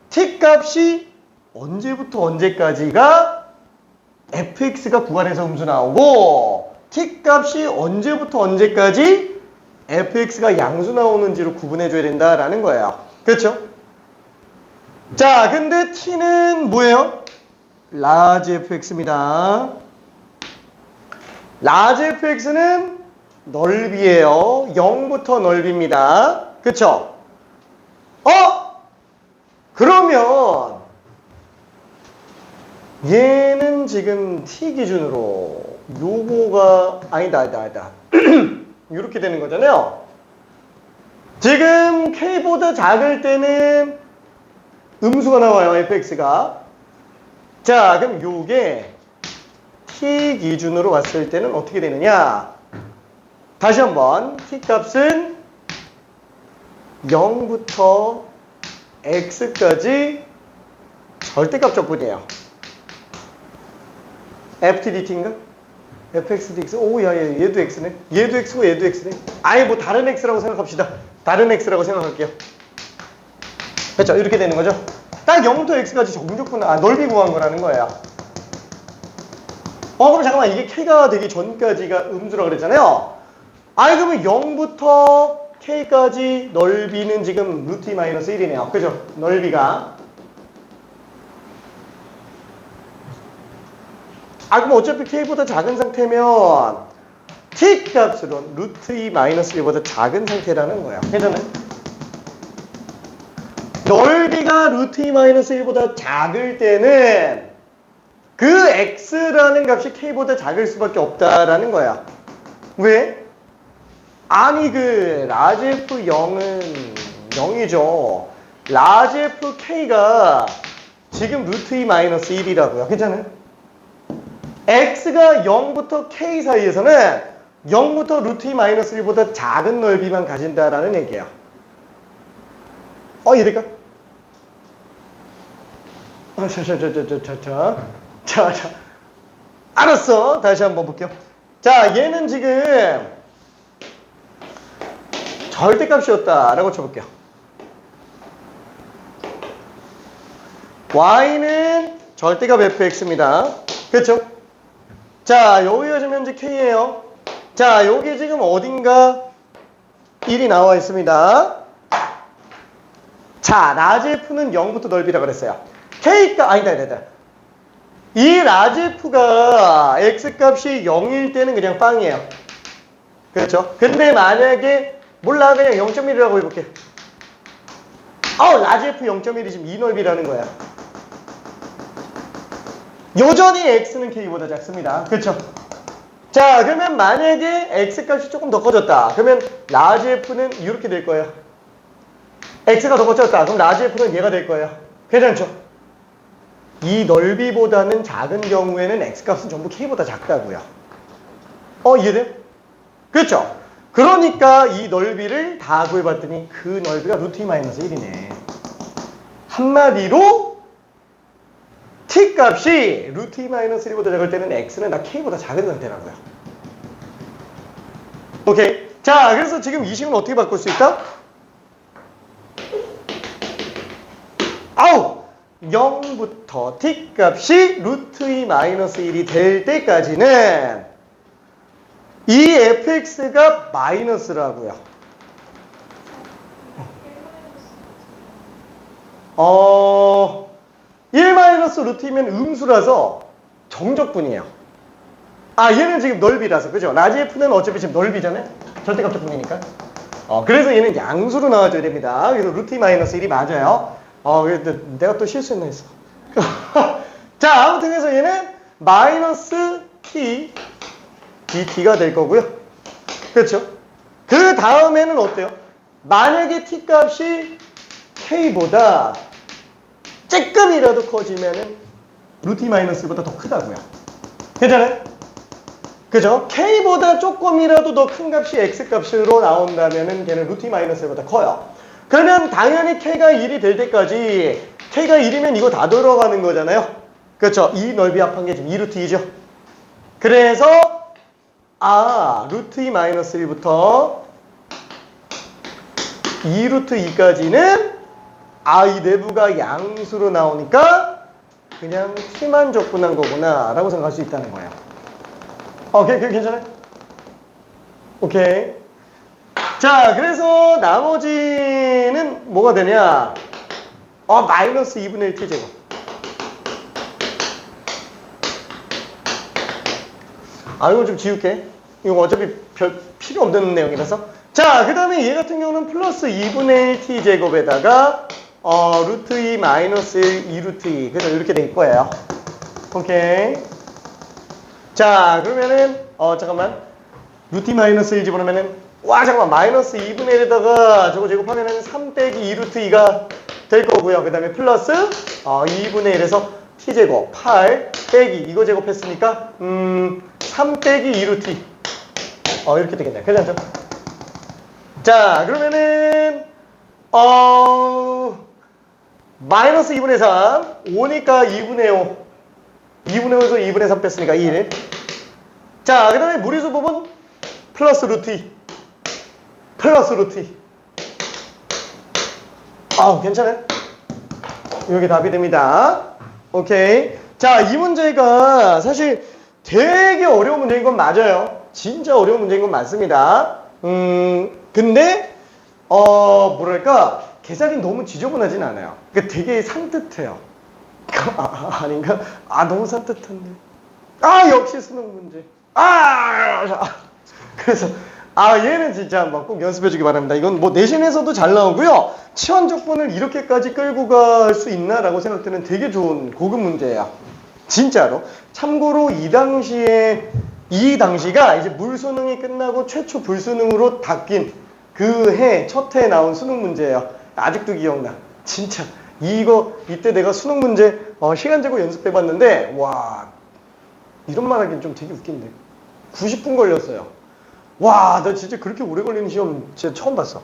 t 값이 언제부터 언제까지가 fx가 구간에서 음수 나오고 t 값이 언제부터 언제까지 fx가 양수 나오는지로 구분해줘야 된다라는 거예요. 그렇죠? 자, 근데 t는 뭐예요? 라지 fx입니다. 라지 fx는 넓이에요. 0부터 넓입니다. 그쵸? 그러면 얘는 지금 t 기준으로 요거가 아니다. 이렇게 되는 거잖아요. 지금 k보다 작을 때는 음수가 나와요. fx가. 자, 그럼 요게 t 기준으로 왔을 때는 어떻게 되느냐? 다시 한번 t 값은 0부터 x까지 절대값 적분이에요. ftdt인가? fxdx. 오야, 얘도 x네. 얘도 x고 얘도 x네. 아예 뭐 다른 x라고 생각합시다. 다른 x라고 생각할게요. 그렇죠? 이렇게 되는 거죠. 딱 0부터 x까지 정적분 넓이 구한 거라는 거예요. 그럼 잠깐만, 이게 k가 되기 전까지가 음수라 그랬잖아요. 그러면 0부터 k까지 넓이는 지금 루트 2 마이너스 1이네요. 그죠? 넓이가. 그럼 어차피 k보다 작은 상태면 t 값으로 루트 2 마이너스 1보다 작은 상태라는 거예요. 괜찮아요? 넓이가 루트 2 마이너스 1보다 작을 때는 그 x라는 값이 k보다 작을 수밖에 없다라는 거야. 왜? 아니, 그 라지 f 0은 0이죠. 라지 f k가 지금 루트 2 마이너스 1이라고요. 괜찮아요? x가 0부터 k 사이에서는 0부터 루트 2 마이너스 1보다 작은 넓이만 가진다라는 얘기예요. 이해될까? 자. 알았어. 다시 한번 볼게요. 자, 얘는 지금 절대값이었다라고 쳐볼게요. y는 절대값 fx입니다. 그렇죠? 자, 여기가 지금 현재 k예요. 자, 여기 지금 어딘가 1이 나와 있습니다. 자, 라지 F는 0부터 넓이라고 그랬어요. K가, 아니다. 이 라지 F가 X값이 0일 때는 그냥 빵이에요. 그렇죠? 근데 만약에, 몰라, 그냥 0.1이라고 해볼게. 라지 F 0.1이 지금 이 넓이라는 거야. 여전히 X는 K보다 작습니다. 그렇죠? 자, 그러면 만약에 X값이 조금 더 커졌다. 그러면 라지 F는 이렇게 될 거예요. X가 더 커졌다. 그럼 라지 F는 얘가 될 거예요. 괜찮죠? 이 넓이보다는 작은 경우에는 X값은 전부 K보다 작다고요. 이해돼요? 그렇죠? 그러니까 이 넓이를 다 구해봤더니 그 넓이가 루트 2-1이네. 한마디로 t 값이 루트 2-1보다 작을 때는 x는 다 k보다 작은 상태라고요. 오케이. 자, 그래서 지금 이 식은 어떻게 바꿀 수 있다? 0부터 t 값이 루트 2-1이 될 때까지는 이 fx가 마이너스라고요. 1 마이너스 루트이면 음수라서 정적분이에요. 얘는 지금 넓이라서, 그죠? 라지 F는 어차피 지금 넓이잖아요? 절대값적분이니까. 그래서 얘는 양수로 나와줘야 됩니다. 그래서 루트 2-1이 맞아요. 내가 또 실수했나 했어. 자, 아무튼 그래서 얘는 마이너스 t dt가 될 거고요. 그렇죠? 그 다음에는 어때요? 만약에 t 값이 k보다 조금이라도 커지면은 루트 2-1보다 더 크다고요. 괜찮아요? 그죠? k보다 조금이라도 더 큰 값이 x값으로 나온다면은 걔는 루트 2-1보다 커요. 그러면 당연히 k가 1이 될 때까지 k가 1이면 이거 다 들어가는 거잖아요. 그렇죠? 이 넓이 합한 게 지금 2루트 2죠. 그래서 루트 2-1부터 2루트 2까지는 이 내부가 양수로 나오니까 그냥 t만 적분한 거구나 라고 생각할 수 있다는 거예요. 괜찮아요? 오케이. 자, 그래서 나머지는 뭐가 되냐? 마이너스 2분의 1 t제곱. 이거 좀 지울게. 이거 어차피 별 필요 없는 내용이라서. 자, 그 다음에 얘 같은 경우는 플러스 2분의 1 t제곱에다가 루트 2 마이너스 1 2루트 2. 그래서 이렇게 될 거예요. 오케이. 자, 그러면은 잠깐만. 루트 2 마이너스 1 집어넣으면은 잠깐만. 마이너스 2분의 1에다가 저거 제곱하면은 3 빼기 2루트 2가 될 거고요. 그 다음에 플러스 2분의 1에서 t제곱 8 빼기 이거 제곱했으니까 3 빼기 2루트 2. 이렇게 되겠네요. 괜찮죠? 자, 그러면은 마이너스 2분의 3 5니까 2분의 5 2분의 5에서 2분의 3 뺐으니까 1. 자, 그 다음에 무리수 부분 플러스 루트 2 플러스 루트 2. 괜찮아요? 이게 답이 됩니다. 오케이. 자, 이 문제가 사실 되게 어려운 문제인 건 맞아요. 진짜 어려운 문제인 건 맞습니다. 근데 뭐랄까 계산이 너무 지저분하진 않아요. 그러니까 되게 산뜻해요. 아닌가? 너무 산뜻한데. 역시 수능 문제. 그래서 얘는 진짜 한번 꼭 연습해 주기 바랍니다. 이건 뭐 내신에서도 잘 나오고요. 치환적분을 이렇게까지 끌고 갈 수 있나라고 생각되는 되게 좋은 고급 문제예요. 진짜로. 참고로 이 당시가 이제 물수능이 끝나고 최초 불수능으로 바뀐 그 해, 첫 해에 나온 수능 문제예요. 아직도 기억나. 진짜. 이때 내가 수능 문제 시간 재고 연습해봤는데, 이런 말 하긴 좀 되게 웃긴데. 90분 걸렸어요. 나 진짜 그렇게 오래 걸리는 시험 진짜 처음 봤어.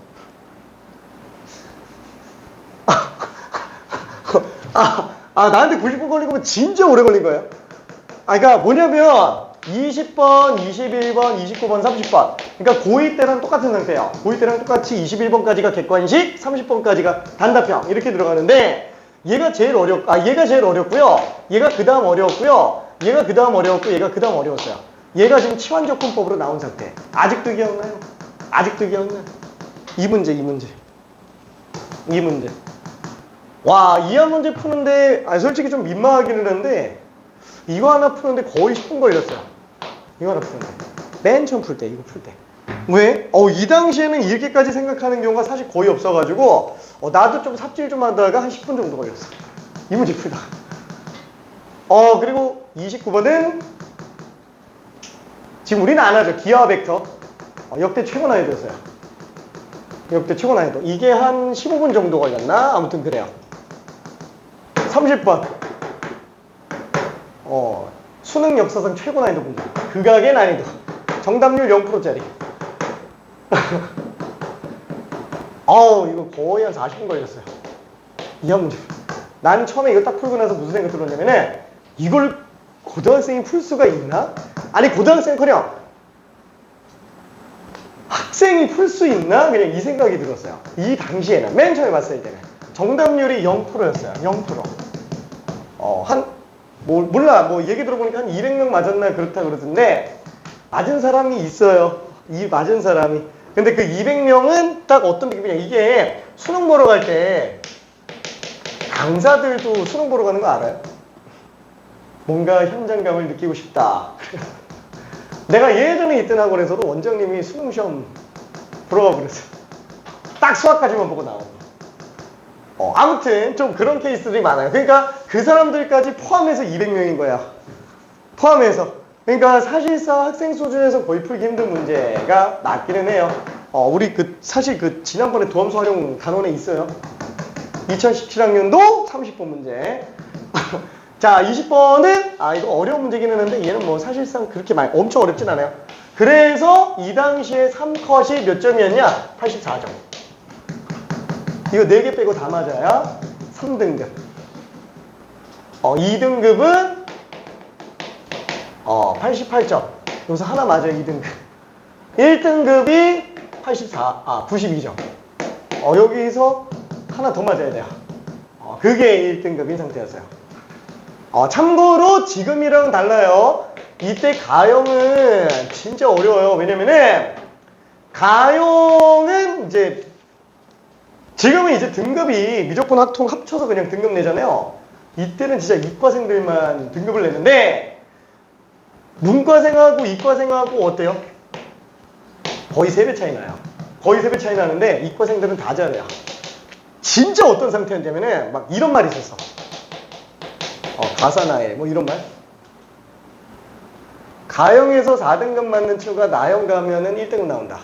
나한테 90분 걸린 거면 진짜 오래 걸린 거예요. 그러니까 뭐냐면 20번, 21번, 29번, 30번. 그러니까 고2 때랑 똑같은 상태예요. 고2 때랑 똑같이 21번까지가 객관식, 30번까지가 단답형 이렇게 들어가는데 얘가 제일 어렵고요. 얘가 그 다음 어려웠고요. 얘가 그 다음 어려웠고 얘가 그 다음 어려웠어요. 얘가 지금 치환적분법으로 나온 상태. 아직도 기억나요? 이 문제. 와, 이하 문제 푸는데, 솔직히 좀 민망하기는 한데, 이거 하나 푸는데 거의 10분 걸렸어요. 이거 하나 푸는데. 맨 처음 풀 때, 이거 풀 때. 왜? 이 당시에는 이렇게까지 생각하는 경우가 사실 거의 없어가지고, 나도 좀 삽질 좀 하다가 한 10분 정도 걸렸어. 이 문제 풀다가. 그리고 29번은, 지금 우리는 안 하죠. 기하와 벡터. 역대 최고 난이도였어요. 역대 최고 난이도. 이게 한 15분 정도 걸렸나? 아무튼 그래요. 30번. 수능 역사상 최고 난이도 문제. 극악의 난이도. 정답률 0%짜리. 이거 거의 한 40분 걸렸어요. 이하 문제. 난 처음에 이거 딱 풀고 나서 무슨 생각 들었냐면은, 이걸 고등학생이 풀 수가 있나? 아니, 고등학생커녕 학생이 풀 수 있나? 그냥 이 생각이 들었어요. 이 당시에는. 맨 처음에 봤을 때는. 정답률이 0%였어요. 0%. 몰라. 얘기 들어보니까 한 200명 맞았나 그렇다 그러던데, 맞은 사람이 있어요. 맞은 사람이. 근데 그 200명은 딱 어떤 느낌이냐. 이게 수능 보러 갈 때, 강사들도 수능 보러 가는 거 알아요? 뭔가 현장감을 느끼고 싶다. 내가 예전에 있던 학원에서도 원장님이 수능 시험 보러 가버렸어요. 딱 수학까지만 보고 나오고. 아무튼 좀 그런 케이스들이 많아요. 그러니까 그 사람들까지 포함해서 200명인 거야. 포함해서. 그러니까 사실상 학생 수준에서 거의 풀기 힘든 문제가 맞기는 해요. 우리 사실 지난번에 도함수 활용 단원에 있어요. 2017학년도 30번 문제. 자, 20번은 이거 어려운 문제기는 한데 얘는 뭐 사실상 그렇게 엄청 어렵진 않아요. 그래서 이 당시에 3컷이 몇 점이었냐? 84점. 이거 4개 빼고 다 맞아야 3등급. 2등급은 88점. 여기서 하나 맞아요, 2등급. 1등급이 92점. 여기서 하나 더 맞아야 돼요. 그게 1등급인 상태였어요. 참고로 지금이랑 달라요. 이때 가형은 진짜 어려워요. 왜냐면은 가형은 이제 지금은 이제 등급이 무조건 학통 합쳐서 그냥 등급 내잖아요. 이때는 진짜 이과생들만 등급을 내는데, 문과생하고 이과생하고 어때요? 거의 3배 차이 나요. 거의 3배 차이 나는데 이과생들은 다 잘해요. 진짜 어떤 상태였냐면은 막 이런 말이 있었어. 가사나에 뭐 이런 말. 가형에서 4등급 맞는 친구가 나형 가면은 1등급 나온다.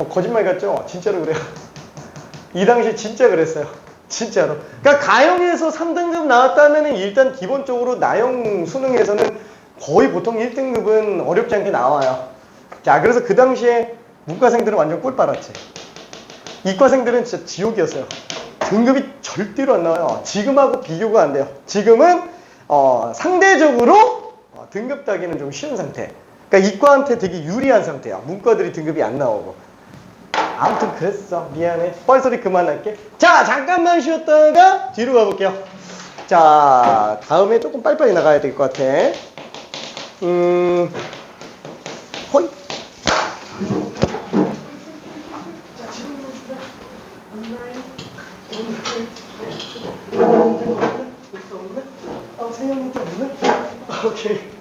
거짓말 같죠? 진짜로 그래요. 이 당시 진짜 그랬어요. 진짜로. 그러니까 가형에서 3등급 나왔다면은 일단 기본적으로 나형 수능에서는 거의 보통 1등급은 어렵지 않게 나와요. 자, 그래서 그 당시에 문과생들은 완전 꿀 빨았지. 이과생들은 진짜 지옥이었어요. 등급이 절대로 안 나와요. 지금하고 비교가 안 돼요. 지금은 상대적으로 등급 따기는 좀 쉬운 상태. 그러니까 이과한테 되게 유리한 상태야. 문과들이 등급이 안 나오고. 아무튼 그랬어. 미안해. 뻘소리 그만할게. 자, 잠깐만 쉬었다가 뒤로 가볼게요. 자, 다음에 조금 빨리빨리 나가야 될 것 같아. 호이. 세영이 좀 오늘? 오케이.